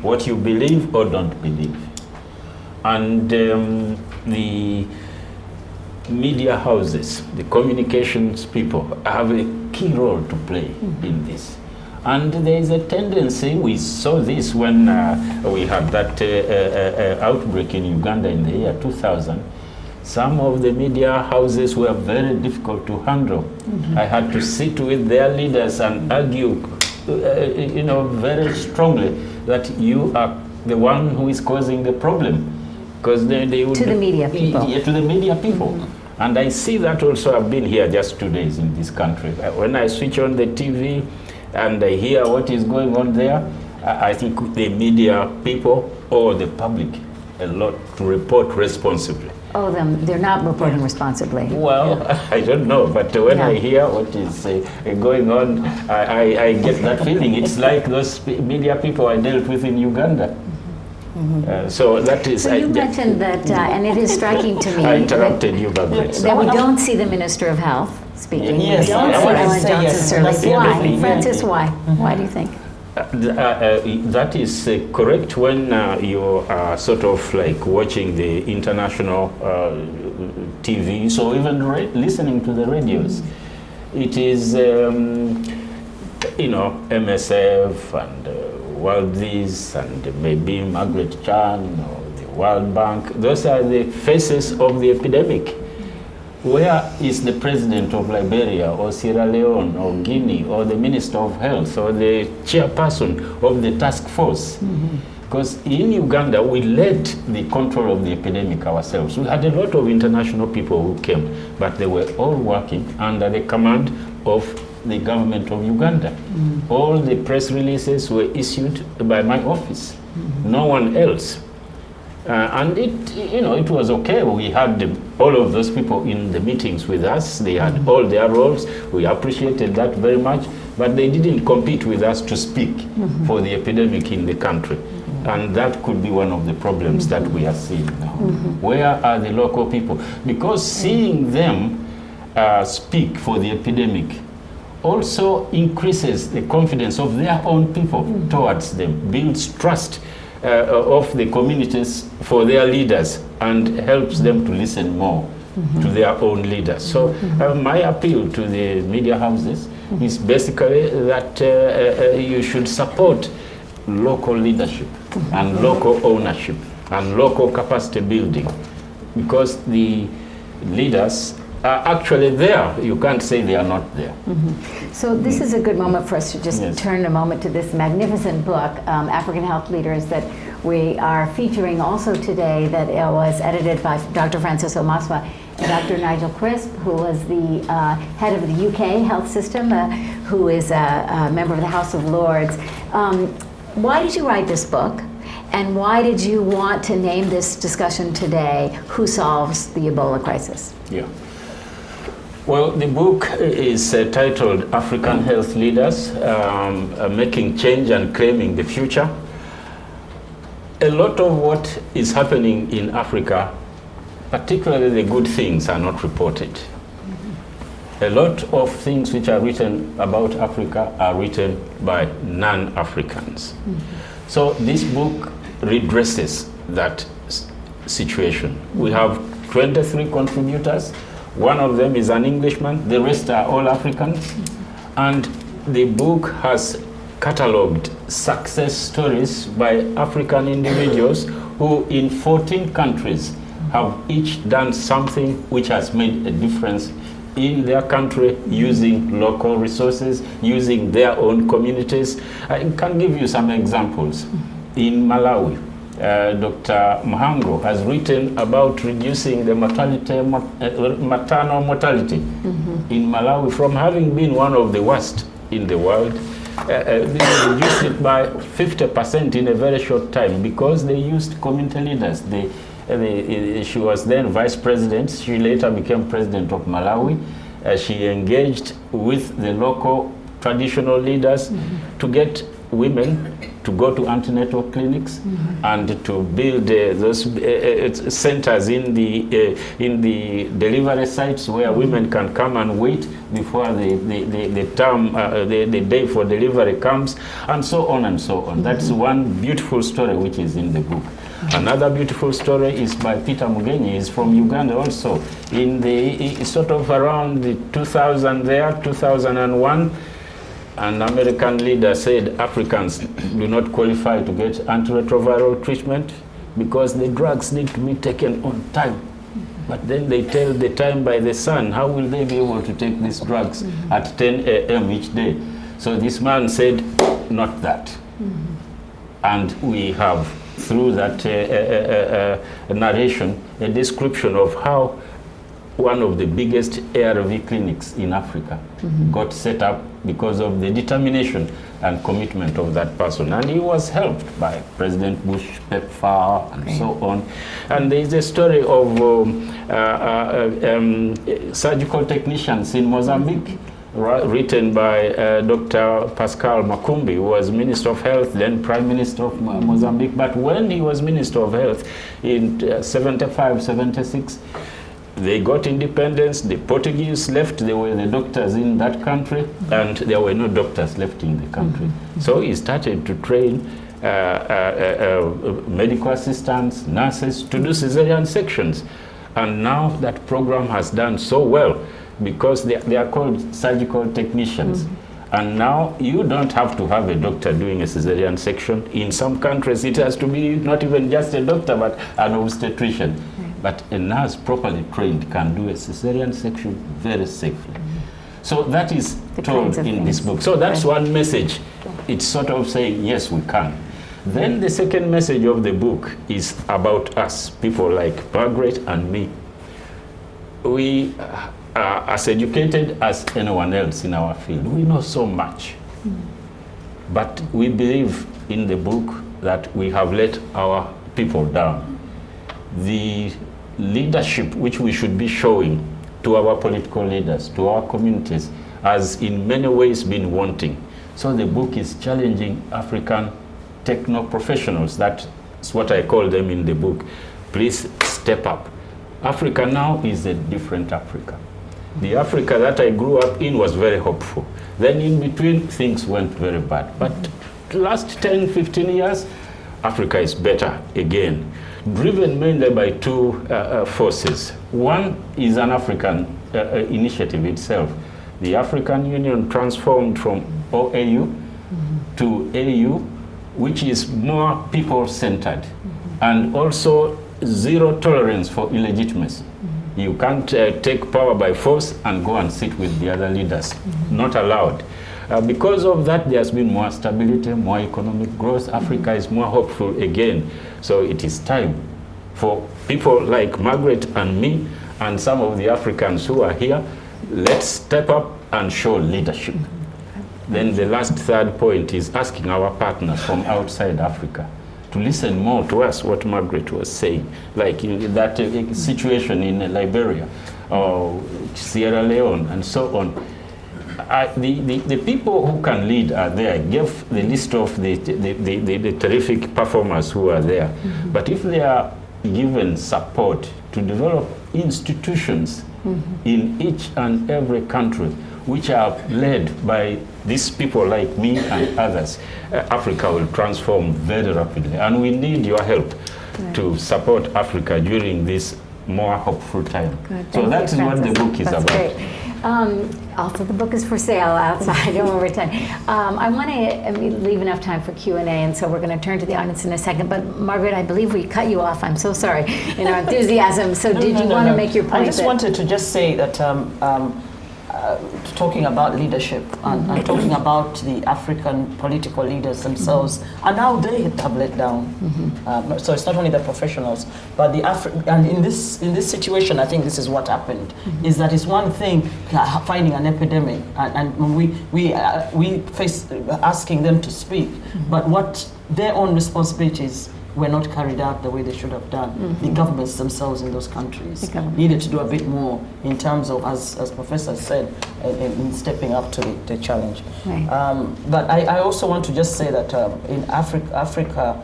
Speaker 1: what you believe or don't believe. And the media houses, the communications people have a key role to play in this. And there is a tendency, we saw this when we had that outbreak in Uganda in the year 2000. Some of the media houses were very difficult to handle. I had to sit with their leaders and argue, you know, very strongly that you are the one who is causing the problem. Because they would...
Speaker 2: To the media people.
Speaker 1: Yeah, to the media people. And I see that also. I've been here just 2 days in this country. When I switch on the TV and I hear what is going on there, I think the media people or the public a lot to report responsibly.
Speaker 2: Oh, they're not reporting responsibly.
Speaker 1: Well, I don't know, but when I hear what is going on, I get that feeling. It's like those media people I dealt with in Uganda. So that is...
Speaker 2: So you mentioned that, and it is striking to me...
Speaker 1: I interrupted you, Margaret.
Speaker 2: That we don't see the Minister of Health speaking.
Speaker 3: Yes,
Speaker 2: Ellen Johnson-Sirleaf. Why?
Speaker 1: Definitely.
Speaker 2: Francis, why? Why do you think?
Speaker 1: That is correct. When you are sort of like watching the international TV, so even listening to the radios, it is, you know, MSF and World This and maybe Margaret Chan or the World Bank. Those are the faces of the epidemic. Where is the president of Liberia or Sierra Leone or Guinea or the Minister of Health or the chairperson of the task force? Because in Uganda, we led the control of the epidemic ourselves. We had a lot of international people who came, but they were all working under the command of the government of Uganda. All the press releases were issued by my office, no one else. And it was okay. We had all of those people in the meetings with us. They had all their roles. We appreciated that very much, but they didn't compete with us to speak for the epidemic in the country. And that could be one of the problems that we are seeing now. Where are the local people? Because seeing them speak for the epidemic also increases the confidence of their own people towards them, builds trust of the communities for their leaders, and helps them to listen more to their own leaders. So my appeal to the media houses is basically that you should support local leadership and local ownership and local capacity building, because the leaders are actually there. You can't say they are not there.
Speaker 2: So this is a good moment for us to just turn a moment to this magnificent book, African Health Leaders, that we are featuring also today that it was edited by Dr. Francis Omaswa and Dr. Nigel Crisp, who was the head of the UK health system, who is a member of the House of Lords. Why did you write this book? And why did you want to name this discussion today, Who Solves the Ebola Crisis?
Speaker 1: Yeah. Well, the book is titled African Health Leaders, Making Change and Claiming the Future. A lot of what is happening in Africa, particularly the good things, are not reported. A lot of things which are written about Africa are written by non-Africans. So this book redresses that situation. We have 23 contributors. One of them is an Englishman. The rest are all Africans. And the book has catalogued success stories by African individuals who in 14 countries have each done something which has made a difference in their country, using local resources, using their own communities. I can give you some examples. In Malawi, Dr. Mhango has written about reducing the maternal mortality in Malawi from having been one of the worst in the world. They reduced it by 50% in a very short time because they used community leaders. She was then vice president. She later became president of Malawi. She engaged with the local traditional leaders to get women to go to antenatal clinics and to build those centers in the delivery sites where women can come and wait before the day for delivery comes, and so on and so on. That's one beautiful story which is in the book. Another beautiful story is by Peter Mugenyi. He's from Uganda also. In the sort of around the 2001, an American leader said Africans do not qualify to get antiretroviral treatment because the drugs need to be taken on time. But then they tell the time by the sun. How will they be able to take these drugs at 10 a.m. each day? So this man said, not that. And we have, through that narration, a description of how one of the biggest ARV clinics in Africa got set up because of the determination and commitment of that person. And he was helped by President Bush, PEPFAR, and so on. And there is a story of surgical technicians in Mozambique, written by Dr. Pascal Makumbi, who was Minister of Health, then Prime Minister of Mozambique. But when he was Minister of Health in 75, 76, they got independence, the Portuguese left, there were the doctors in that country, and there were no doctors left in the country. So he started to train medical assistants, nurses to do cesarean sections. And now that program has done so well because they are called surgical technicians. And now you don't have to have a doctor doing a cesarean section. In some countries it has to be not even just a doctor but an obstetrician. But a nurse properly trained can do a cesarean section very safely. So that is told in this book. So that's one message. It's sort of saying, yes, we can. Then the second message of the book is about us, people like Margaret and me. We are as educated as anyone else in our field. We know so much. But we believe in the book that we have let our people down. The leadership which we should be showing to our political leaders, to our communities, has in many ways been wanting. So the book is challenging African techno-professionals. That's what I call them in the book. Please step up. Africa now is a different Africa. The Africa that I grew up in was very hopeful. Then in between, things went very bad. But the last 10, 15 years, Africa is better again, driven mainly by two forces. One is an African initiative itself. The African Union transformed from OAU to AU, which is more people-centered, and also zero tolerance for illegitimacy. You can't take power by force and go and sit with the other leaders. Not allowed. Because of that, there's been more stability, more economic growth. Africa is more hopeful again. So it is time for people like Margaret and me and some of the Africans who are here, let's step up and show leadership. Then the last third point is asking our partners from outside Africa to listen more to us, what Margaret was saying, like that situation in Liberia or Sierra Leone and so on. The people who can lead are there. Give the list of the terrific performers who are there. But if they are given support to develop institutions in each and every country which are led by these people like me and others, Africa will transform very rapidly. And we need your help to support Africa during this more hopeful time. So that is what the book is about.
Speaker 2: Great. Also, the book is for sale outside over time. I want to leave enough time for Q&A, and so we're going to turn to the audience in a second. But Margaret, I believe we cut you off. I'm so sorry in our enthusiasm. So did you want to make your point?
Speaker 3: I just wanted to just say that talking about leadership and talking about the African political leaders themselves and how they have let down. So it's not only the professionals, but and in this situation, I think this is what happened. Is that it's one thing finding an epidemic and we face asking them to speak, but what their own responsibilities were not carried out the way they should have done. The governments themselves in those countries needed to do a bit more in terms of, as Professor said, in stepping up to the challenge.
Speaker 2: Right.
Speaker 3: But I also want to just say that in Africa,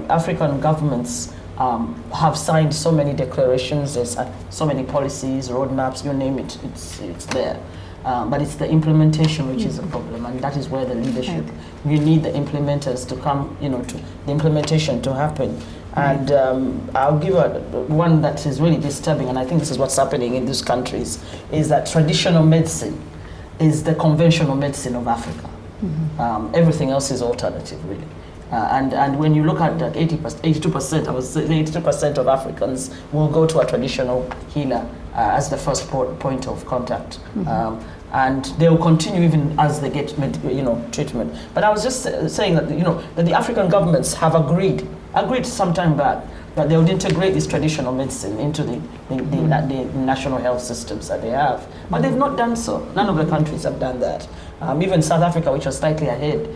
Speaker 3: African governments have signed so many declarations, there's so many policies, roadmaps, you name it, it's there. But it's the implementation which is a problem, and that is where the leadership, you need the implementers to come, to the implementation to happen. And I'll give one that is really disturbing, and I think this is what's happening in these countries, is that traditional medicine is the conventional medicine of Africa. Everything else is alternative, really. And when you look at that 82%, I was saying 82% of Africans will go to a traditional healer as the first point of contact. And they will continue even as they get treatment. But I was just saying that that the African governments have agreed some time back that they would integrate this traditional medicine into the national health systems that they have. But they've not done so. None of the countries have done that. Even South Africa, which was slightly ahead,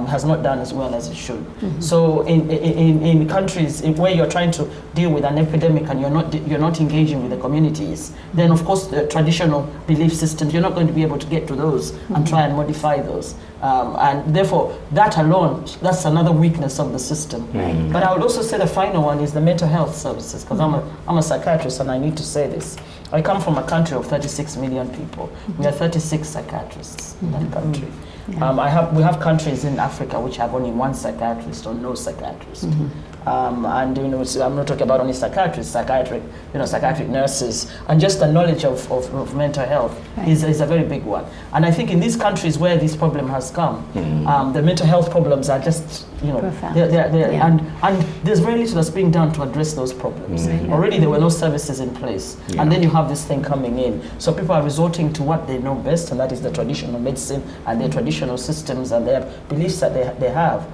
Speaker 3: has not done as well as it should. So in countries where you're trying to deal with an epidemic and you're not engaging with the communities, then of course the traditional belief systems, you're not going to be able to get to those and try and modify those. And therefore, that alone, that's another weakness of the system. But I would also say the final one is the mental health services, because I'm a psychiatrist and I need to say this. I come from a country of 36 million people. We are 36 psychiatrists in that country. We have countries in Africa which have only one psychiatrist or no psychiatrist. And I'm not talking about only psychiatrists, psychiatric nurses, and just the knowledge of mental health is a very big one. And I think in these countries where this problem has come, the mental health problems are just and there's very little that's being done to address those problems. Already there were no services in place, and then you have this thing coming in. So people are resorting to what they know best, and that is the traditional medicine and their traditional systems and their beliefs that they have,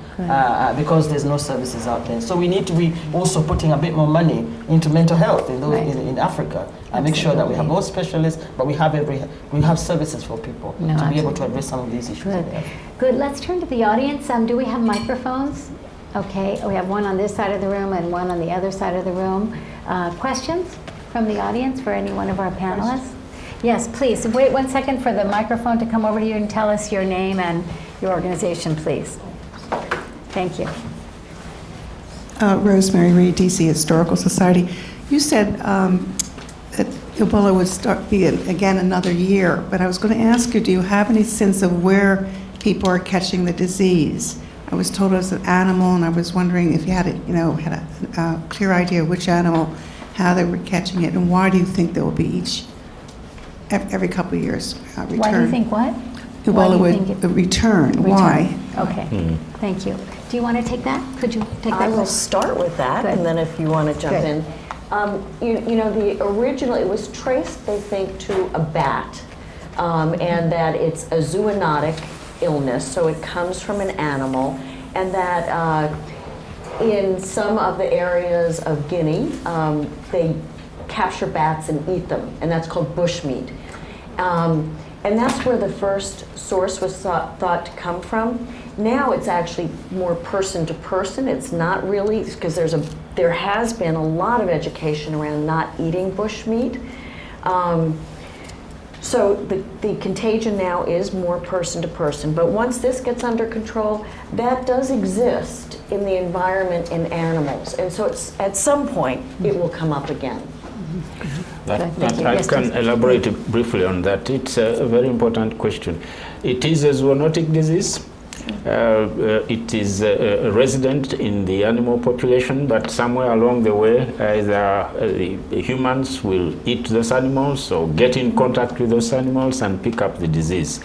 Speaker 3: because there's no services out there. So we need to be also putting a bit more money into mental health in Africa, and make sure that we have more specialists, but we have services for people to be able to address some of these issues.
Speaker 2: Good. Let's turn to the audience. Do we have microphones? Okay. We have one on this side of the room and one on the other side of the room. Questions from the audience for any one of our panelists? Yes, please. Wait 1 second for the microphone to come over to you and tell us your name and your organization, please. Thank you.
Speaker 5: Rosemary Reed, DC Historical Society. You said that Ebola would be again another year, but I was going to ask you, do you have any sense of where people are catching the disease? I was told it was an animal, and I was wondering if you had a clear idea of which animal, how they were catching it, and why do you think there will be every couple of years return?
Speaker 2: Why do you think what?
Speaker 5: Ebola would return. Why?
Speaker 2: Okay. Thank you. Do you want to take that? Could you take that?
Speaker 4: I will start with that, and then if you want to jump in. The original, it was traced, they think, to a bat, and that it's a zoonotic illness, so it comes from an animal, and that in some of the areas of Guinea, they capture bats and eat them, and that's called bushmeat. And that's where the first source was thought to come from. Now it's actually more person to person. It's not really, because there has been a lot of education around not eating bushmeat. So the contagion now is more person to person. But once this gets under control, that does exist in the environment in animals. And so it's, at some point, it will come up again.
Speaker 1: I can elaborate briefly on that. It's a very important question. It is a zoonotic disease. It is resident in the animal population, but somewhere along the way, either the humans will eat those animals or get in contact with those animals and pick up the disease.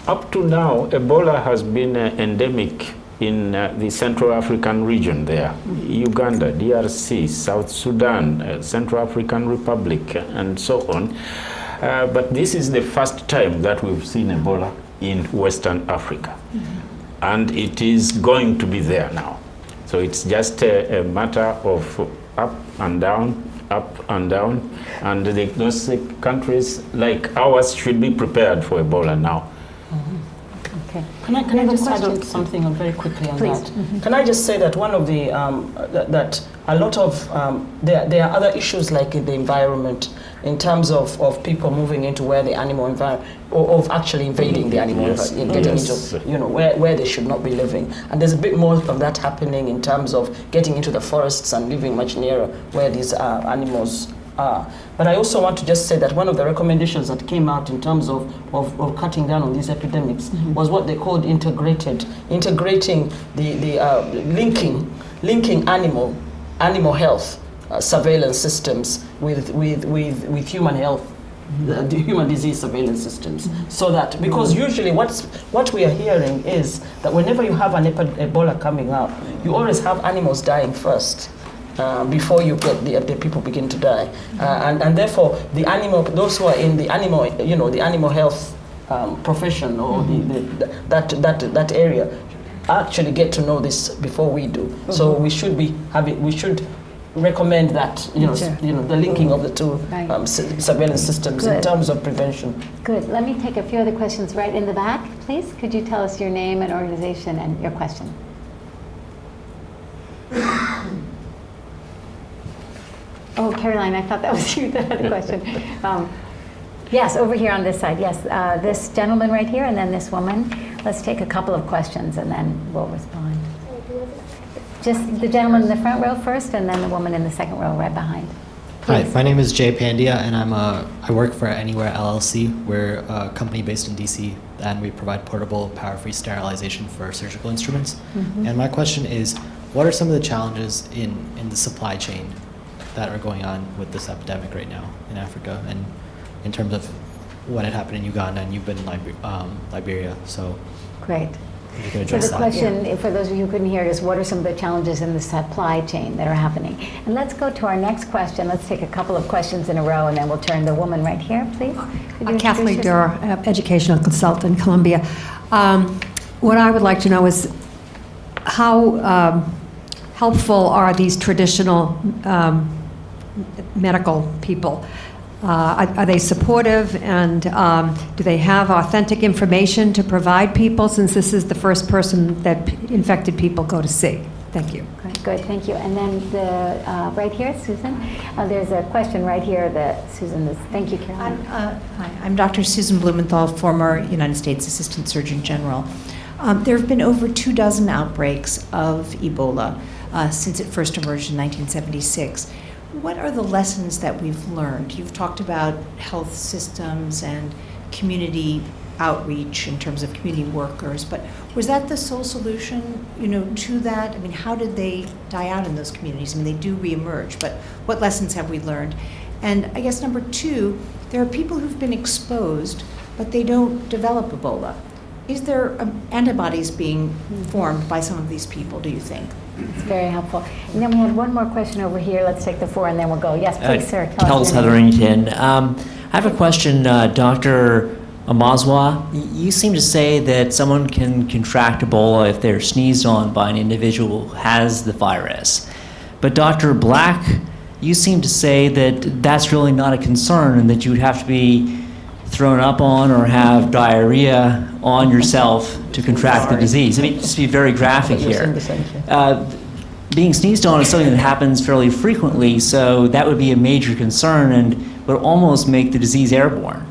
Speaker 1: Up to now, Ebola has been endemic in the Central African region there, Uganda, DRC, South Sudan, Central African Republic, and so on. But this is the first time that we've seen Ebola in Western Africa. And it is going to be there now. So it's just a matter of up and down, and those countries like ours should be prepared for Ebola now.
Speaker 2: Okay.
Speaker 3: Can I just add on something very quickly on
Speaker 2: Please.
Speaker 3: that? Can I just say that one of the, that a lot of, there are other issues like in the environment in terms of people moving into where the animal environment, or of actually invading the animal environment, getting into, where they should not be living. And there's a bit more of that happening in terms of getting into the forests and living much nearer where these animals are. But I also want to just say that one of the recommendations that came out in terms of cutting down on these epidemics was what they called integrating the linking animal health surveillance systems with human health, the human disease surveillance systems. So that, because usually what we are hearing is that whenever you have an Ebola coming out, you always have animals dying first. Before you get the people begin to die, and therefore those who are in the animal health profession or that area actually get to know this before we do. So we should recommend that the linking of the two surveillance systems in terms of prevention.
Speaker 2: Good. Let me take a few other questions right in the back, please. Could you tell us your name and organization and your question? Oh, Caroline, I thought that was you that had a question. Yes, over here on this side. Yes, this gentleman right here and then this woman. Let's take a couple of questions and then we'll respond. Just the gentleman in the front row first and then the woman in the second row right behind. Please.
Speaker 6: Hi, my name is Jay Pandya and I work for Anywhere LLC. We're a company based in DC and we provide portable power-free sterilization for surgical instruments. And my question is, what are some of the challenges in the supply chain that are going on with this epidemic right now in Africa, and in terms of what had happened in Uganda, and you've been in Liberia, so
Speaker 2: great.
Speaker 6: if you could
Speaker 2: So
Speaker 6: address
Speaker 2: the
Speaker 6: that.
Speaker 2: question, for those of you who couldn't hear, is what are some of the challenges in the supply chain that are happening? And let's go to our next question. Let's take a couple of questions in a row, and then we'll turn the woman right here, please.
Speaker 7: Kathleen Durr, educational consultant in Columbia. What I would like to know is how helpful are these traditional medical people? Are they supportive, and do they have authentic information to provide people, since this is the first person that infected people go to see? Thank you.
Speaker 2: Good, thank you. And then the right here, Susan. There's a question right here that Susan is. Thank you, Caroline.
Speaker 8: Hi, I'm Dr. Susan Blumenthal, former United States Assistant Surgeon General. There have been over 24 outbreaks of Ebola since it first emerged in 1976. What are the lessons that we've learned? You've talked about health systems and community outreach in terms of community workers, but was that the sole solution, to that? I mean, how did they die out in those communities? I mean, they do reemerge, but what lessons have we learned? And I guess number two, there are people who've been exposed, but they don't develop Ebola. Is there antibodies being formed by some of these people, do you think?
Speaker 2: It's very helpful. And then we had one more question over here. Let's take the floor and then we'll go. Yes, please, sir.
Speaker 9: Tell us Hetherington. I have a question, Dr. Omaswa, you seem to say that someone can contract Ebola if they're sneezed on by an individual who has the virus. But Dr. Black, you seem to say that that's really not a concern and that you would have to be thrown up on or have diarrhea on yourself to contract the disease. I mean, just to be very graphic here. Being sneezed on is something that happens fairly frequently, so that would be a major concern and would almost make the disease airborne.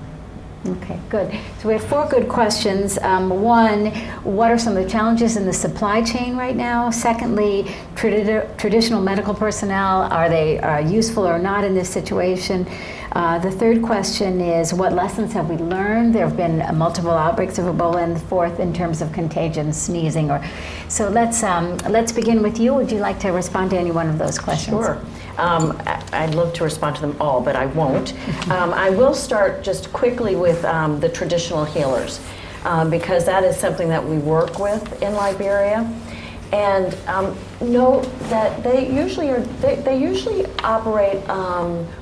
Speaker 2: Okay, good. So we have 4 good questions. One, what are some of the challenges in the supply chain right now? Secondly, traditional medical personnel, are they useful or not in this situation? The third question is, what lessons have we learned? There have been multiple outbreaks of Ebola, and the fourth, in terms of contagion, sneezing. So let's begin with you. Would you like to respond to any one of those questions?
Speaker 4: Sure. I'd love to respond to them all, but I won't. I will start just quickly with the traditional healers, because that is something that we work with in Liberia. And know that they usually operate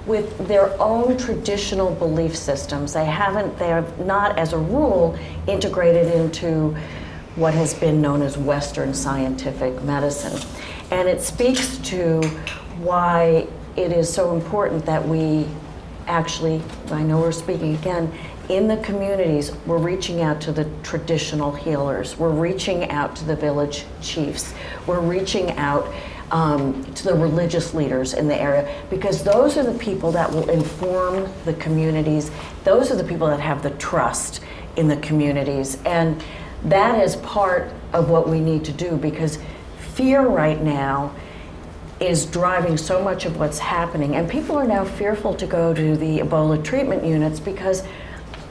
Speaker 4: with their own traditional belief systems. They are not, as a rule, integrated into what has been known as Western scientific medicine. And it speaks to why it is so important that we actually, I know we're speaking again, in the communities, we're reaching out to the traditional healers. We're reaching out to the village chiefs. We're reaching out to the religious leaders in the area, because those are the people that will inform the communities. Those are the people that have the trust in the communities. And that is part of what we need to do, because fear right now is driving so much of what's happening. And people are now fearful to go to the Ebola treatment units because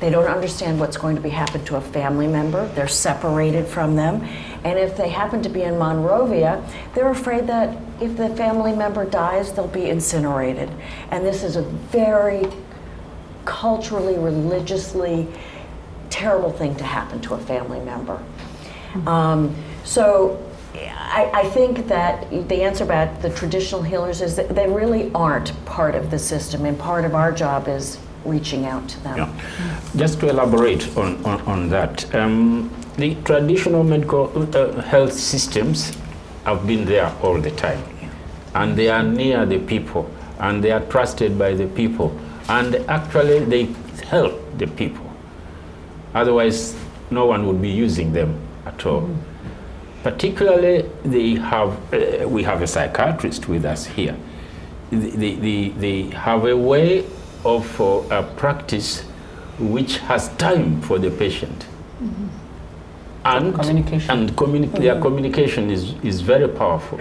Speaker 4: they don't understand what's going to be happen to a family member. They're separated from them. And if they happen to be in Monrovia, they're afraid that if the family member dies, they'll be incinerated. And this is a very culturally, religiously terrible thing to happen to a family member. So I think that the answer about the traditional healers is that they really aren't part of the system, and part of our job is reaching out to them.
Speaker 1: Yeah. Just to elaborate on that, the traditional medical health systems have been there all the time, and they are near the people, and they are trusted by the people, and actually they help the people. Otherwise, no one would be using them at all. Particularly, we have a psychiatrist with us here. They have a way of a practice which has time for the patient. And
Speaker 3: communication.
Speaker 1: Their communication is very powerful.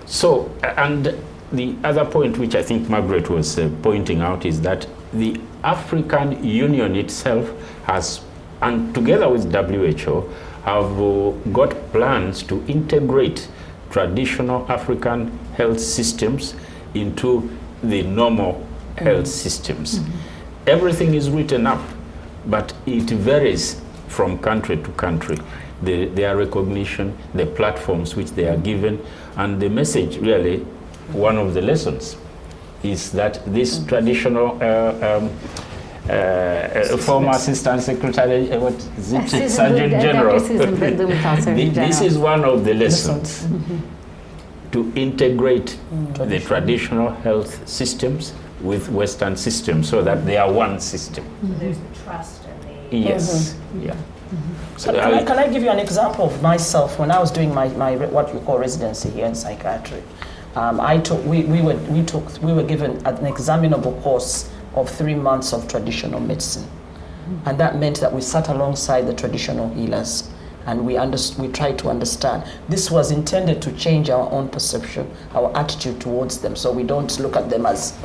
Speaker 1: So, and the other point which I think Margaret was pointing out is that the African Union itself has, and together with WHO, have got plans to integrate traditional African health systems into the normal health systems. Everything is written up, but it varies from country to country. Their recognition, the platforms which they are given, and the message really, one of the lessons is that this traditional former Assistant Secretary, what is it? Surgeon General. This is one of the lessons, to integrate the traditional health systems with Western systems so that they are one system.
Speaker 8: There's the trust and the...
Speaker 1: Yes, yeah. So
Speaker 3: can I give you an example of myself when I was doing my what you call residency here in psychiatry? We were given an examinable course of 3 months of traditional medicine, and that meant that we sat alongside the traditional healers, and we tried to understand. This was intended to change our own perception, our attitude towards them, so we don't look at them as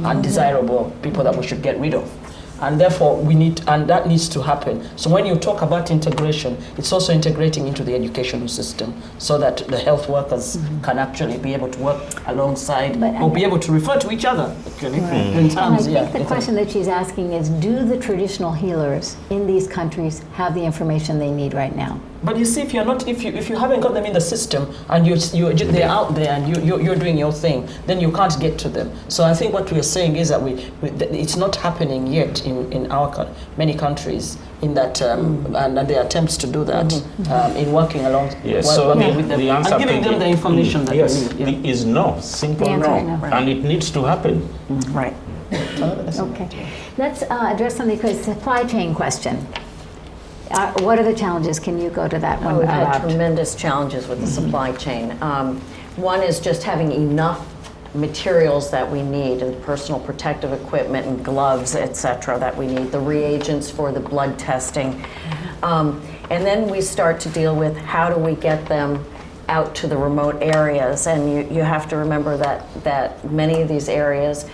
Speaker 3: undesirable people that we should get rid of. And therefore, that needs to happen. So when you talk about integration, it's also integrating into the educational system so that the health workers can actually be able to work alongside or be able to refer to each other. actually.
Speaker 2: Right.
Speaker 3: In
Speaker 2: And I
Speaker 3: terms,
Speaker 2: think the question that she's asking is, do the traditional healers in these countries have the information they need right now?
Speaker 3: But you see, if you haven't got them in the system and they're out there and you're doing your thing, then you can't get to them. So I think what we're saying is that it's not happening yet in many countries. In that and the attempts to do that in working along with them
Speaker 1: the answer
Speaker 3: and giving them the information that they need.
Speaker 1: Is no, simple
Speaker 2: The answer
Speaker 1: no,
Speaker 2: is no.
Speaker 1: and it needs to happen.
Speaker 4: Right.
Speaker 2: Okay. Let's address something because supply chain question. What are the challenges? Can you go to that one?
Speaker 4: We've had
Speaker 2: Rob?
Speaker 4: tremendous challenges with the supply chain. One is just having enough materials that we need, and personal protective equipment and gloves, etc., that we need, the reagents for the blood testing. And then we start to deal with how do we get them out to the remote areas. And you have to remember that many of these areas,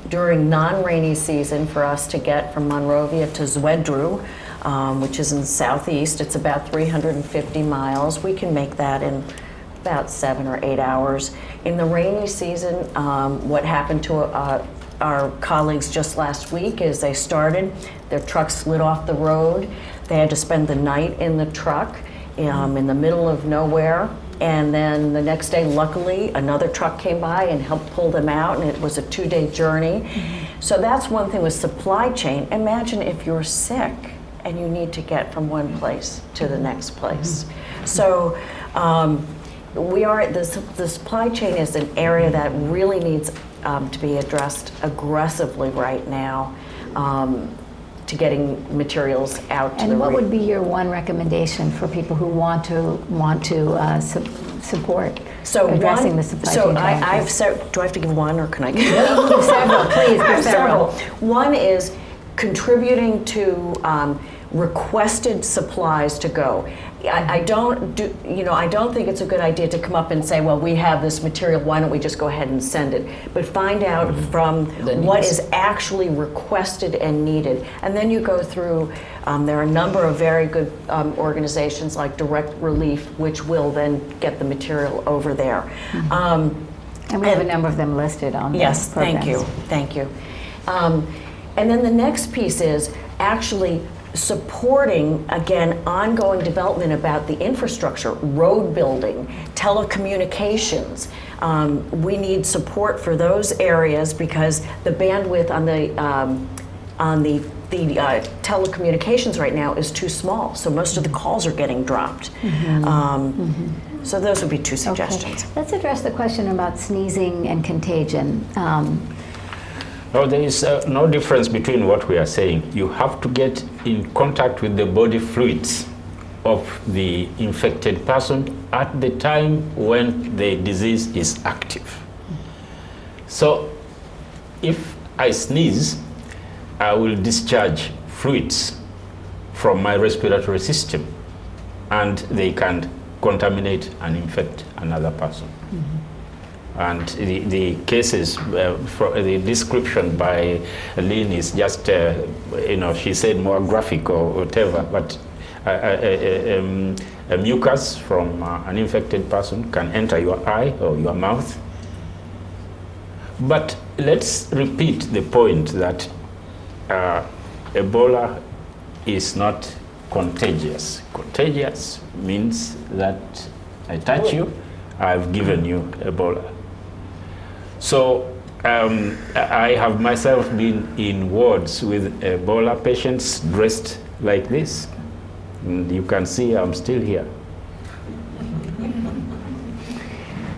Speaker 4: during non-rainy season, for us to get from Monrovia to Zwedru, which is in the southeast, it's about 350 miles. We can make that in about 7 or 8 hours. In the rainy season, what happened to our colleagues just last week is they started, their truck slid off the road. They had to spend the night in the truck in the middle of nowhere. And then the next day, luckily, another truck came by and helped pull them out, and it was a 2-day journey. So that's one thing with supply chain. Imagine if you're sick and you need to get from one place to the next place. So the supply chain is an area that really needs to be addressed aggressively right now, to getting materials out to
Speaker 2: And
Speaker 4: the
Speaker 2: what would be your one recommendation for people who want to support addressing the supply chain challenges?
Speaker 4: Do I have to give one, or can I give
Speaker 2: Give several, please, give several.
Speaker 4: One is contributing to requested supplies to go. I don't think it's a good idea to come up and say, well, we have this material, why don't we just go ahead and send it? But find out from what is actually requested and needed. And then you go through, there are a number of very good organizations like Direct Relief, which will then get the material over there.
Speaker 2: And we have a number of them listed on the
Speaker 4: Yes,
Speaker 2: programs.
Speaker 4: thank you. And then the next piece is actually supporting, again, ongoing development about the infrastructure, road building, telecommunications. We need support for those areas because the bandwidth on the telecommunications right now is too small, so most of the calls are getting dropped. So those would be two suggestions.
Speaker 2: Okay. Let's address the question about sneezing and contagion.
Speaker 1: No, there is no difference between what we are saying. You have to get in contact with the body fluids of the infected person at the time when the disease is active. So if I sneeze, I will discharge fluids from my respiratory system, and they can contaminate and infect another person. And the cases, for the description by Lynn is just, she said more graphic or whatever, but a mucus from an infected person can enter your eye or your mouth. But let's repeat the point that Ebola is not contagious. Contagious means that I touch you, I've given you Ebola. So I have myself been in wards with Ebola patients dressed like this. And you can see I'm still here.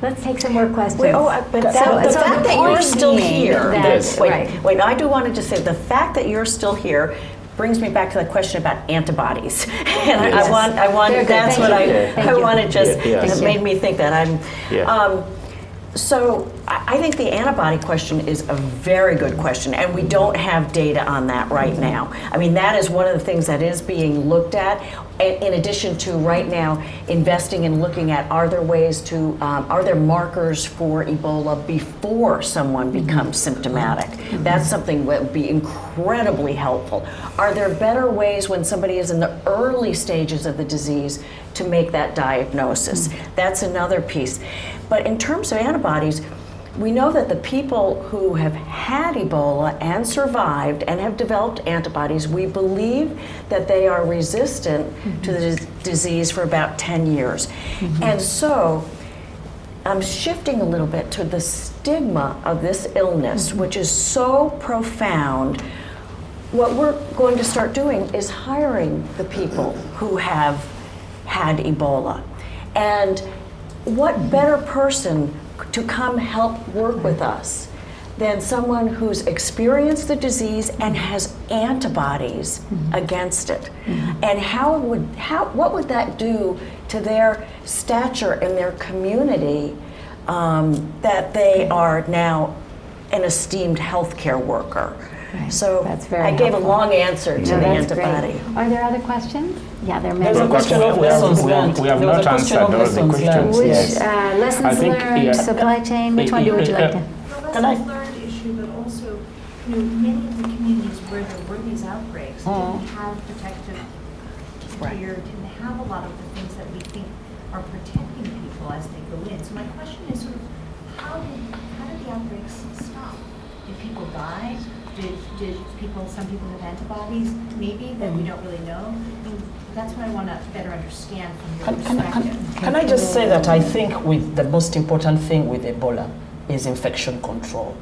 Speaker 2: Let's take some more questions.
Speaker 4: But the fact that you're still here, wait, I do want to just say the fact that you're still here brings me back to the question about antibodies. And I want that's what I want to just, it made me think that so I think the antibody question is a very good question, and we don't have data on that right now. I mean, that is one of the things that is being looked at, in addition to right now investing in looking at are there ways to, are there markers for Ebola before someone becomes symptomatic? That's something that would be incredibly helpful. Are there better ways when somebody is in the early stages of the disease to make that diagnosis? That's another piece. But in terms of antibodies, we know that the people who have had Ebola and survived and have developed antibodies, we believe that they are resistant to the disease for about 10 years. And so I'm shifting a little bit to the stigma of this illness, which is so profound. What we're going to start doing is hiring the people who have had Ebola. And what better person to come help work with us than someone who's experienced the disease and has antibodies against it? And what would that do to their stature in their community, that they are now an esteemed healthcare worker?
Speaker 2: Right.
Speaker 4: So
Speaker 2: That's very
Speaker 4: I gave
Speaker 2: helpful.
Speaker 4: a long answer to the
Speaker 2: That's great.
Speaker 4: antibody.
Speaker 2: Are there other questions? Yeah, there may
Speaker 3: There's
Speaker 2: be.
Speaker 3: a question of lessons learned.
Speaker 1: We have
Speaker 3: There was
Speaker 1: not
Speaker 3: a question
Speaker 1: answered
Speaker 3: of
Speaker 1: all the
Speaker 3: lessons
Speaker 1: questions.
Speaker 3: learned.
Speaker 2: Which
Speaker 3: Yes.
Speaker 2: lessons
Speaker 1: think,
Speaker 2: learned,
Speaker 1: yeah.
Speaker 2: supply chain, which one would you like to?
Speaker 10: The
Speaker 3: Can I-
Speaker 10: lessons learned issue, but also, many of the communities where there were these outbreaks didn't have protective gear, didn't have a lot of the things that we think are protecting people as they go in. So my question is sort of, how did the outbreaks stop? Did people die? Did some people have antibodies, maybe, that we don't really know? I mean, that's what I want to better understand from your perspective.
Speaker 3: Can I just say that I think with the most important thing with Ebola is infection control.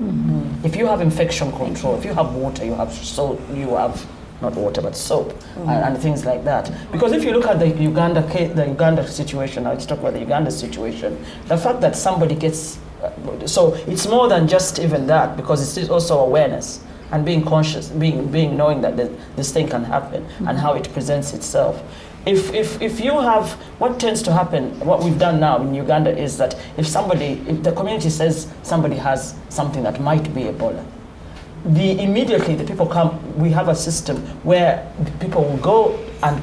Speaker 3: If you have infection control, if you have water, you have soap, you have not water but soap and things like that. Because if you look at the Uganda situation, now let's talk about the Uganda situation. The fact that somebody gets so it's more than just even that, because it's also awareness and being conscious, being knowing that this thing can happen and how it presents itself. If you have, what tends to happen, what we've done now in Uganda is that if the community says somebody has something that might be Ebola, immediately the people come, we have a system where people will go and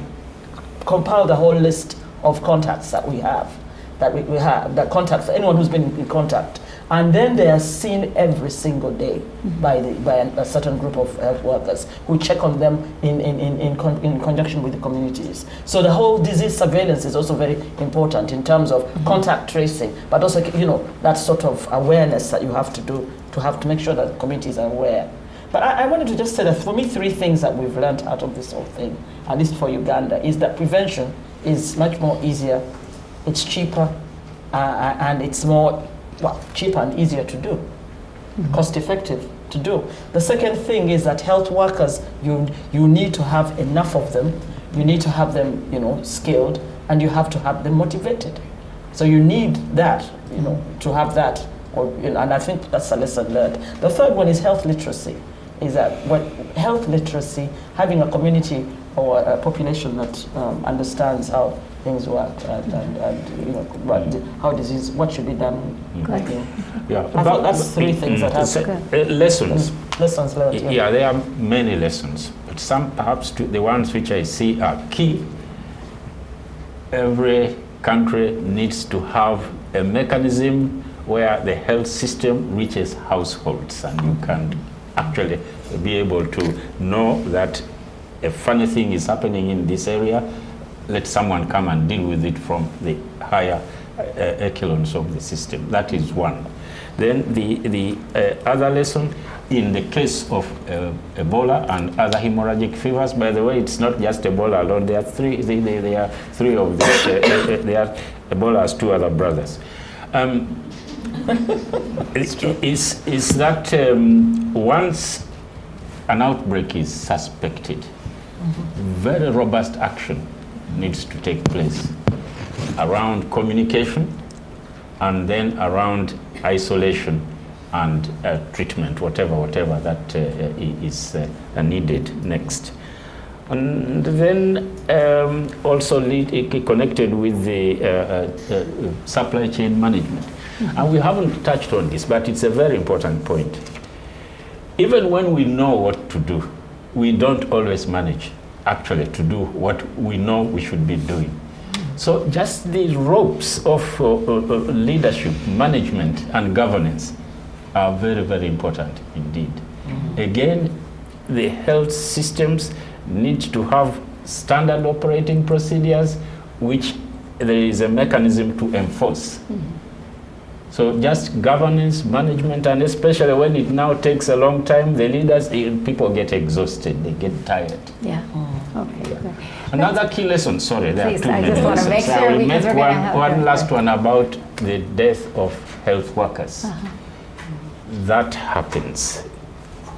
Speaker 3: compile the whole list of contacts that we have, that contacts, anyone who's been in contact. And then they are seen every single day by a certain group of health workers who check on them in conjunction with the communities. So the whole disease surveillance is also very important in terms of contact tracing, but also that sort of awareness that you have to do to make sure that communities are aware. But I wanted to just say that for me, 3 things that we've learned out of this whole thing, at least for Uganda, is that prevention is much more easier, it's cheaper, and it's more cheaper and easier to do, cost effective to do. The second thing is that health workers, you need to have enough of them, you need to have them skilled, and you have to have them motivated. So you need that, to have that, and I think that's a lesson learned. The third one is health literacy, is that health literacy, having a community or a population that understands how things work and how disease, what should be done.
Speaker 1: Yeah,
Speaker 3: I thought that's 3 things that have
Speaker 1: lessons.
Speaker 3: Lessons learned.
Speaker 1: Yeah, there are many lessons, but some perhaps the ones which I see are key. Every country needs to have a mechanism where the health system reaches households, and you can actually be able to know that a funny thing is happening in this area, let someone come and deal with it from the higher echelons of the system. That is one. Then the other lesson, in the case of Ebola and other hemorrhagic fevers, by the way, it's not just Ebola alone. There are 3. There are 3 of these. Ebola has 2 other brothers. Is that once an outbreak is suspected, very robust action needs to take place around communication and then around isolation and treatment, whatever that is needed next. And then also connected with the supply chain management. And we haven't touched on this, but it's a very important point. Even when we know what to do, we don't always manage actually to do what we know we should be doing. So just the ropes of leadership, management, and governance are very, very important indeed. Again, the health systems need to have standard operating procedures which there is a mechanism to enforce. So just governance, management, and especially when it now takes a long time, the leaders, people get exhausted, they get tired.
Speaker 2: Yeah. Okay. Good.
Speaker 1: Another key lesson, sorry, there
Speaker 2: Please,
Speaker 1: are too
Speaker 2: I
Speaker 1: many
Speaker 2: just wanna
Speaker 1: lessons.
Speaker 2: make sure
Speaker 1: I will
Speaker 2: because
Speaker 1: make
Speaker 2: we're gonna have
Speaker 1: one
Speaker 2: to-
Speaker 1: last one about the death of health workers. That happens.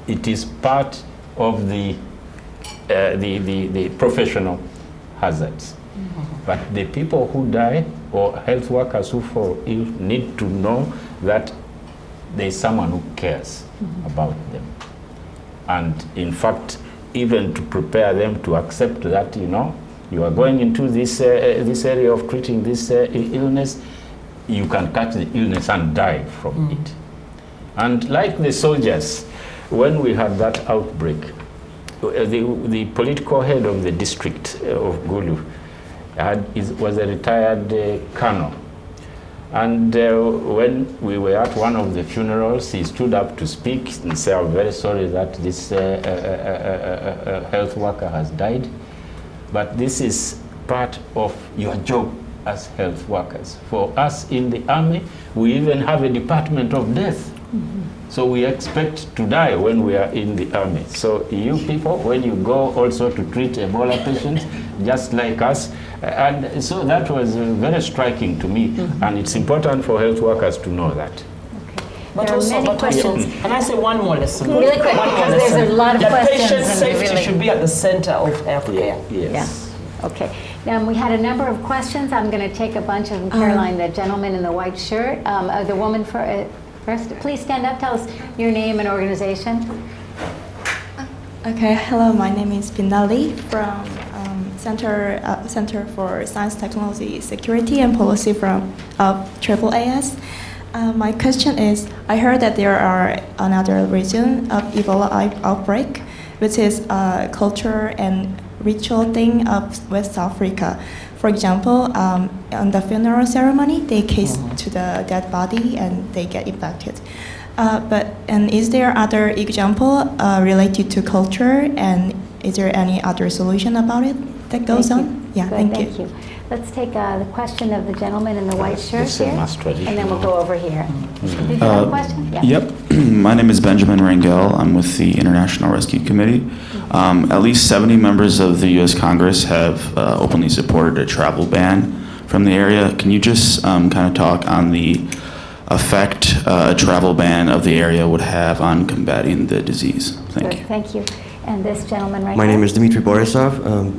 Speaker 1: It is part of the professional hazards. But the people who die or health workers who fall ill need to know that there is someone who cares about them. And in fact, even to prepare them to accept that, you are going into this area of treating this illness, you can catch the illness and die from it. And like the soldiers, when we had that outbreak, the political head of the district of Gulu was a retired colonel. And when we were at one of the funerals, he stood up to speak and say, "I'm very sorry that this health worker has died, but this is part of your job as health workers. For us in the army, we even have a department of death. So we expect to die when we are in the army. So you people, when you go also to treat Ebola patients, just like us," and so that was very striking to me, and it's important for health workers to know that.
Speaker 3: But
Speaker 2: There are
Speaker 3: also,
Speaker 2: many questions.
Speaker 3: Can I say one more lesson?
Speaker 2: Really quick,
Speaker 3: One more
Speaker 2: because there's
Speaker 3: lesson.
Speaker 2: a lot of
Speaker 3: that
Speaker 2: questions
Speaker 3: patient
Speaker 2: and
Speaker 3: safety
Speaker 2: really-
Speaker 3: should be at the center of healthcare.
Speaker 1: Yes.
Speaker 2: Yeah. Okay. Now, we had a number of questions. I'm going to take a bunch of them. Caroline, the gentleman in the white shirt, the woman first. Please stand up. Tell us your name and organization.
Speaker 11: Okay, hello, my name is Binali from Center for Science, Technology, Security and Policy from AAS. My question is, I heard that there are another region of Ebola outbreak, which is a culture and ritual thing of West Africa. For example, on the funeral ceremony, they kiss to the dead body and they get infected. And is there other example related to culture, and is there any other solution about it that goes on? Yeah,
Speaker 2: Good,
Speaker 11: thank you.
Speaker 2: Let's take the question of the gentleman in the white shirt
Speaker 1: This is
Speaker 2: here,
Speaker 1: mass tradition.
Speaker 2: and then we'll go over here. Did you have a question? Yeah.
Speaker 12: Yep. My name is Benjamin Rangel. I'm with the International Rescue Committee. At least 70 members of the U.S. Congress have openly supported a travel ban from the area. Can you just kind of talk on the effect a travel ban of the area would have on combating the disease? Thank
Speaker 2: Good,
Speaker 12: you.
Speaker 2: thank you. And this gentleman right
Speaker 13: My
Speaker 2: here.
Speaker 13: name is Dmitry Borisov,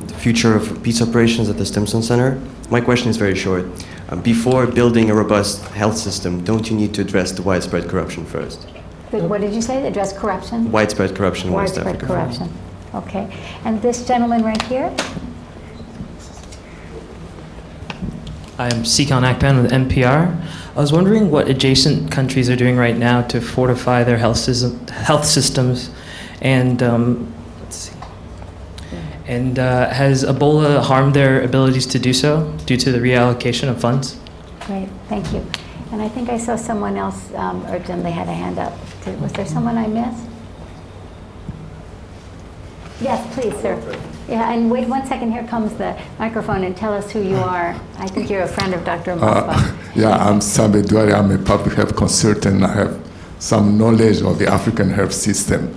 Speaker 13: the future of peace operations at the Stimson Center. My question is very short. Before building a robust health system, don't you need to address the widespread corruption first?
Speaker 2: What did you say? Address corruption?
Speaker 13: Widespread corruption in West
Speaker 2: Widespread
Speaker 13: Africa.
Speaker 2: corruption. Okay. And this gentleman right here?
Speaker 14: I'm Sikon Akpan with NPR. I was wondering what adjacent countries are doing right now to fortify their health systems, and let's see. And has Ebola harmed their abilities to do so due to the reallocation of funds?
Speaker 2: Great, thank you. And I think I saw someone else urgent, they had a hand up. Was there someone I missed? Yes, please, sir. Yeah, and wait 1 second, here comes the microphone, and tell us who you are. I think you're a friend of Dr. Omaswa.
Speaker 15: Yeah, I'm Sabe Dwari. I'm a public health consultant. I have some knowledge of the African health system.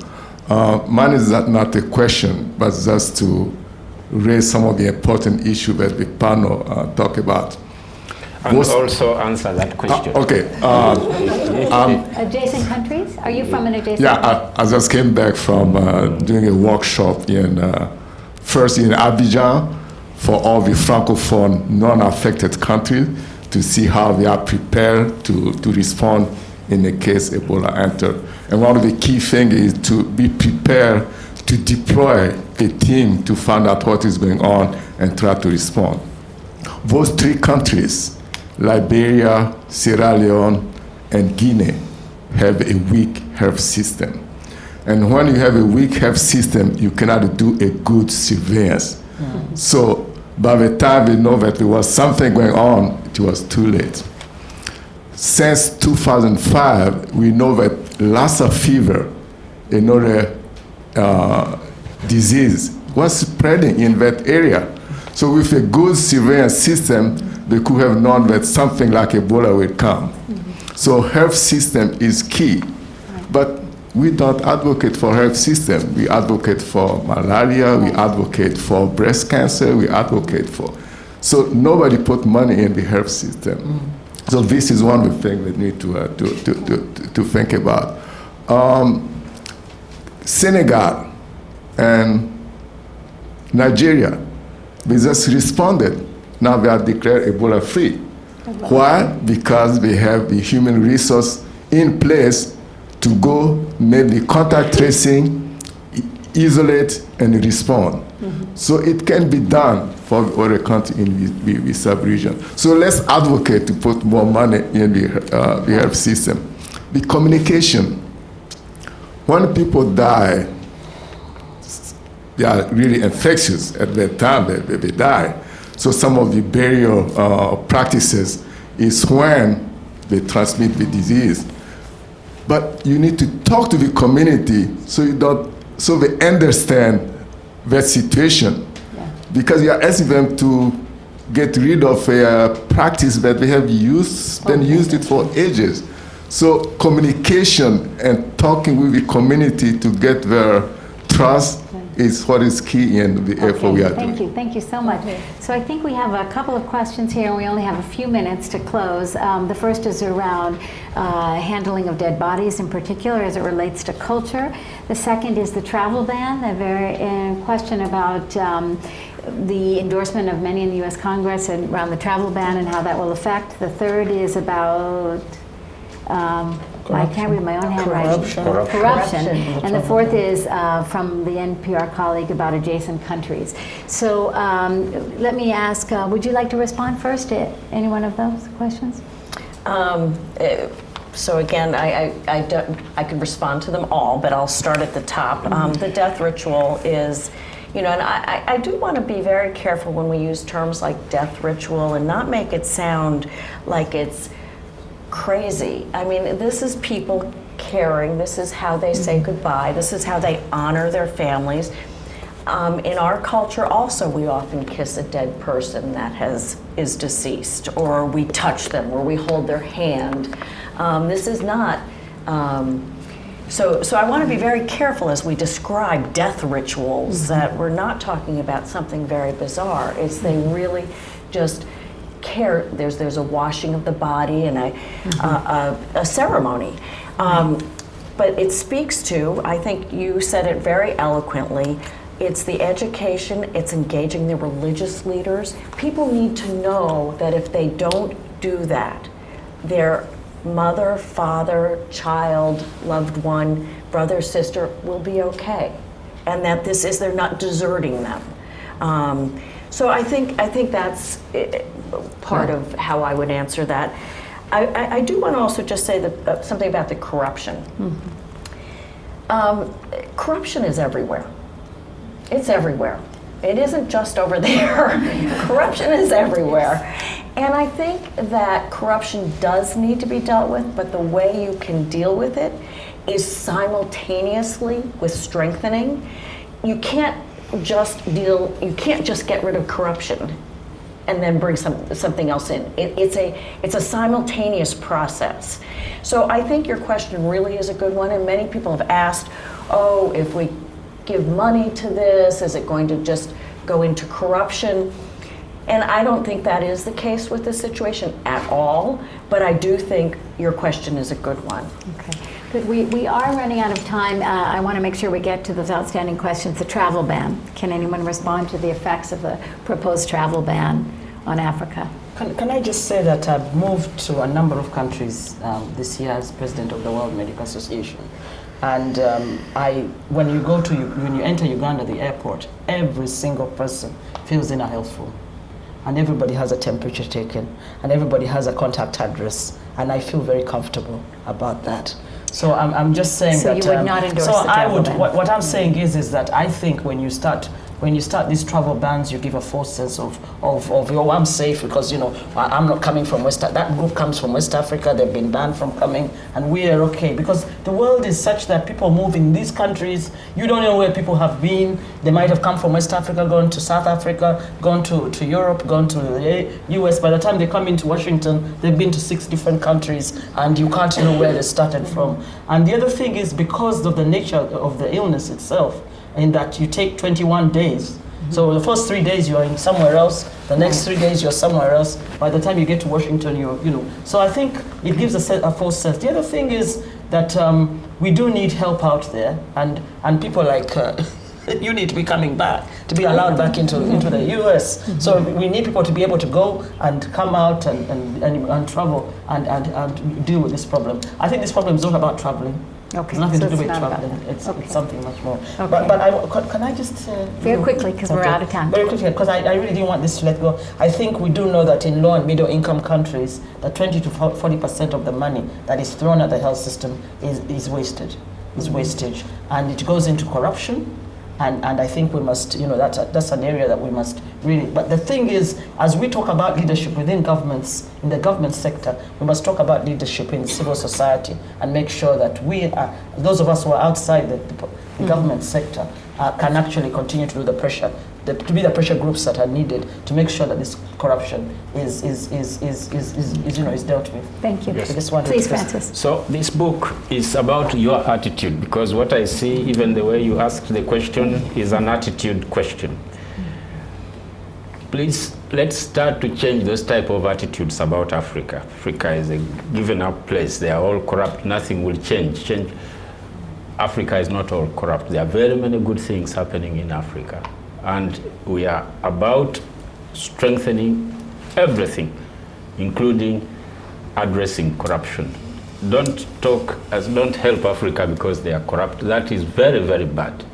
Speaker 15: Mine is not a question, but just to raise some of the important issues that the panel talk about.
Speaker 1: And also answer that question.
Speaker 15: Okay.
Speaker 2: Adjacent countries? Are you from an adjacent
Speaker 15: Yeah, I just came back from doing a workshop first in Abidjan for all the Francophone non-affected countries to see how they are prepared to respond in the case Ebola enter. And one of the key things is to be prepared to deploy a team to find out what is going on and try to respond. Those three countries, Liberia, Sierra Leone, and Guinea, have a weak health system. And when you have a weak health system, you cannot do a good surveillance. So by the time we know that there was something going on, it was too late. Since 2005, we know that Lassa fever, another disease, was spreading in that area. So with a good surveillance system, they could have known that something like Ebola would come. So health system is key. But we don't advocate for health system. We advocate for malaria, we advocate for breast cancer, we advocate for. So nobody put money in the health system. So this is one of the things we need to think about. Senegal and Nigeria, they just responded. Now they are declared Ebola free. Why? Because they have the human resource in place to go make the contact tracing, isolate, and respond. So it can be done for other countries in the sub-region. So let's advocate to put more money in the health system. The communication. When people die, they are really infectious at that time they die. So some of the burial practices is when they transmit the disease. But you need to talk to the community so they understand that situation. Because you are asking them to get rid of a practice that they have used it for ages. So communication and talking with the community to get their trust is what is key in the effort we are doing.
Speaker 2: Thank you so much. So I think we have a couple of questions here, and we only have a few minutes to close. The first is around handling of dead bodies in particular as it relates to culture. The second is the travel ban, the very question about the endorsement of many in the U.S. Congress and around the travel ban and how that will affect. The third is about I can't read my own handwriting. Corruption. And the fourth is from the NPR colleague about adjacent countries. So let me ask, would you like to respond first to any one of those questions?
Speaker 4: So again, I could respond to them all, but I'll start at the top. The death ritual is, and I do want to be very careful when we use terms like death ritual and not make it sound like it's crazy. I mean, this is people caring. This is how they say goodbye. This is how they honor their families. In our culture also, we often kiss a dead person that is deceased, or we touch them, or we hold their hand. This is not, so I want to be very careful as we describe death rituals that we're not talking about something very bizarre. It's they really just care. There's a washing of the body and a ceremony. But it speaks to, I think you said it very eloquently, it's the education, it's engaging the religious leaders. People need to know that if they don't do that, their mother, father, child, loved one, brother, sister will be okay. And that they're not deserting them. So I think that's part of how I would answer that. I do want to also just say that, something about the corruption. Corruption is everywhere. It's everywhere. It isn't just over there. Corruption is everywhere. And I think that corruption does need to be dealt with, but the way you can deal with it is simultaneously with strengthening. You can't just get rid of corruption and then bring something else in. It's a simultaneous process. So I think your question really is a good one, and many people have asked, if we give money to this, is it going to just go into corruption? And I don't think that is the case with this situation at all, but I do think your question is a good one.
Speaker 2: Okay, good. We are running out of time. I want to make sure we get to those outstanding questions. The travel ban. Can anyone respond to the effects of the proposed travel ban on Africa?
Speaker 3: Can I just say that I've moved to a number of countries this year as president of the World Medical Association. And when you enter Uganda, the airport, every single person fills in a health form. And everybody has a temperature taken, and everybody has a contact address, and I feel very comfortable about that. So I'm just saying that.
Speaker 2: So you would not endorse the travel ban?
Speaker 3: What I'm saying is that I think when you start when you start these travel bans, you give a false sense of oh, I'm safe because, you know, I'm not coming from that group comes from West Africa, they've been banned from coming, and we are okay. Because the world is such that people move in these countries, you don't know where people have been. They might have come from West Africa, gone to South Africa, gone to Europe, gone to the US. By the time they come into Washington, they've been to 6 different countries, and you can't know where they started from. And the other thing is because of the nature of the illness itself, in that you take 21 days. So the first 3 days you are in somewhere else, the next 3 days you're somewhere else. By the time you get to Washington, you know. So I think it gives a false sense. The other thing is that we do need help out there, and people like you need to be coming back, to be allowed back into the US. So we need people to be able to go and come out and travel and deal with this problem. I think this problem is not about traveling.
Speaker 2: Okay,
Speaker 3: It's nothing
Speaker 2: so
Speaker 3: to do
Speaker 2: it's
Speaker 3: with
Speaker 2: not about
Speaker 3: traveling.
Speaker 2: that.
Speaker 3: It's
Speaker 2: Okay.
Speaker 3: something much more.
Speaker 2: Okay.
Speaker 3: But can I just
Speaker 2: Very quickly, because we're out of time.
Speaker 3: Very quickly, because I really didn't want this to let go. I think we do know that in low and middle income countries, that 20 to 40% of the money that is thrown at the health system is wasted, is wastage, and it goes into corruption. And I think we must, you know, that's an area that we must really. But the thing is, as we talk about leadership within governments, in the government sector, we must talk about leadership in civil society and make sure that we are, those of us who are outside the government sector, can actually continue to do the pressure, to be the pressure groups that are needed to make sure that this corruption is you know, is dealt with.
Speaker 2: Thank you.
Speaker 1: Yes.
Speaker 2: Please, Francis.
Speaker 1: So this book is about your attitude, because what I see, even the way you asked the question, is an attitude question. Please, let's start to change those type of attitudes about Africa. Africa is a given up place. They are all corrupt. Nothing will change. Africa is not all corrupt. There are very many good things happening in Africa. And we are about strengthening everything, including addressing corruption. Don't help Africa because they are corrupt. That is very, very bad.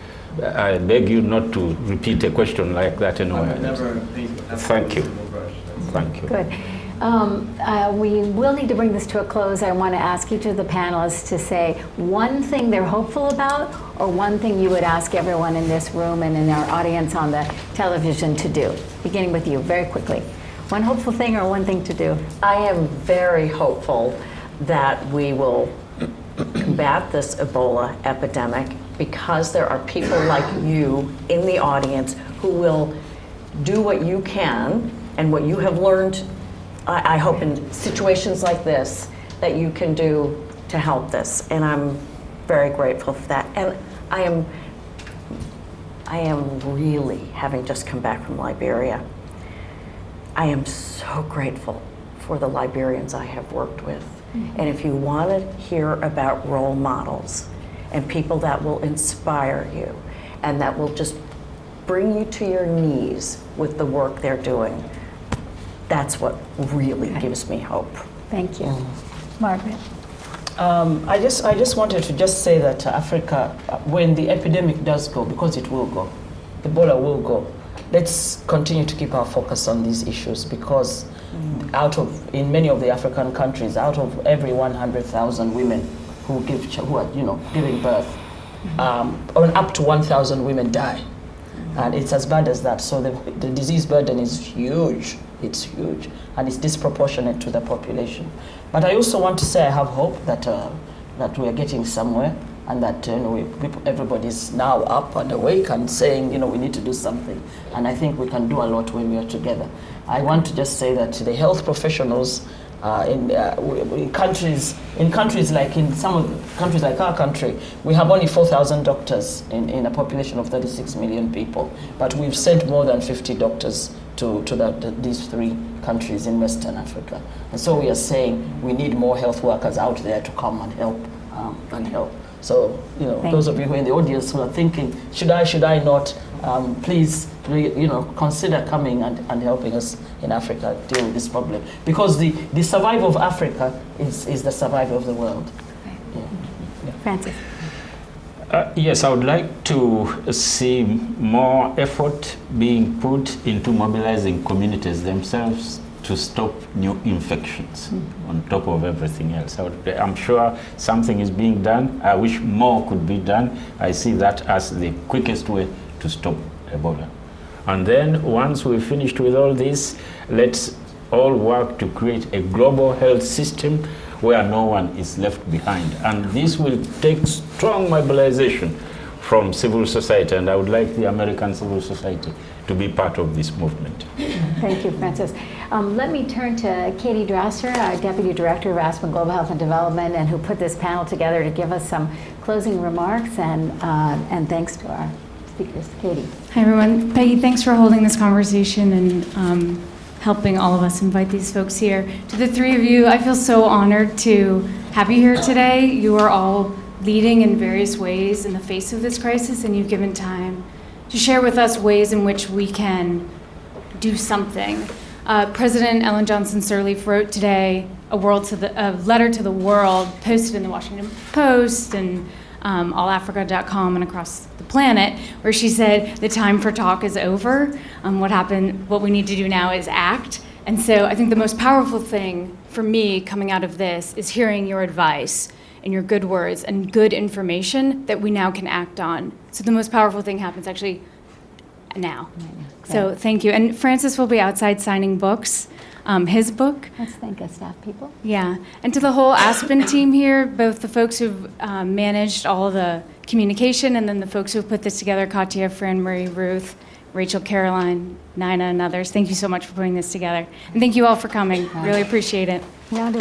Speaker 1: I beg you not to repeat a question like that anywhere. Thank you. Thank you.
Speaker 2: Good. We will need to bring this to a close. I want to ask each of the panelists to say one thing they're hopeful about, or one thing you would ask everyone in this room and in our audience on the television to do. Beginning with you, very quickly. One hopeful thing or one thing to do?
Speaker 4: I am very hopeful that we will combat this Ebola epidemic, because there are people like you in the audience who will do what you can and what you have learned, I hope, in situations like this, that you can do to help this. And I'm very grateful for that. And I am really, having just come back from Liberia, I am so grateful for the Liberians I have worked with. And if you want to hear about role models and people that will inspire you and that will just bring you to your knees with the work they're doing, that's what really gives me hope.
Speaker 2: Thank you. Margaret?
Speaker 3: I just wanted to just say that Africa, when the epidemic does go, because it will go, Ebola will go, let's continue to keep our focus on these issues, because in many of the African countries, out of every 100,000 women who are, you know, giving birth, up to 1,000 women die. And it's as bad as that. So the disease burden is huge. It's huge, and it's disproportionate to the population. But I also want to say I have hope that we are getting somewhere, and that everybody's now up and awake and saying, you know, we need to do something. And I think we can do a lot when we are together. I want to just say that the health professionals in countries like our country, we have only 4,000 doctors in a population of 36 million people, but we've sent more than 50 doctors to these 3 countries in Western Africa. And so we are saying we need more health workers out there to come and help. So, you know, those of you who are in the audience who are thinking, should I not, please, consider coming and helping us in Africa deal with this problem. Because the survival of Africa is the survival of the world.
Speaker 2: Yeah. Francis?
Speaker 1: Yes, I would like to see more effort being put into mobilizing communities themselves to stop new infections on top of everything else. I'm sure something is being done. I wish more could be done. I see that as the quickest way to stop Ebola. And then once we've finished with all this, let's all work to create a global health system where no one is left behind. And this will take strong mobilization from civil society, and I would like the American civil society to be part of this movement.
Speaker 2: Thank you, Francis. Let me turn to Katie Drasser, our Deputy Director of Aspen Global Health and Development, and who put this panel together to give us some closing remarks, and thanks to our speakers. Katie.
Speaker 16: Hi, everyone. Peggy, thanks for holding this conversation and helping all of us invite these folks here. To the three of you, I feel so honored to have you here today. You are all leading in various ways in the face of this crisis, and you've given time to share with us ways in which we can do something. President Ellen Johnson Sirleaf wrote today a letter to the world, posted in the Washington Post and allafrica.com and across the planet, where she said the time for talk is over. What we need to do now is act. And so I think the most powerful thing for me coming out of this is hearing your advice and your good words and good information that we now can act on. So the most powerful thing happens actually now. So thank you. And Francis will be outside signing books, his book.
Speaker 2: Let's thank our staff people.
Speaker 16: Yeah. And to the whole Aspen team here, both the folks who've managed all the communication and then the folks who've put this together, Katya, Fran Marie, Ruth, Rachel, Caroline, Nina, and others. Thank you so much for putting this together. And thank you all for coming. Really appreciate it.
Speaker 2: Now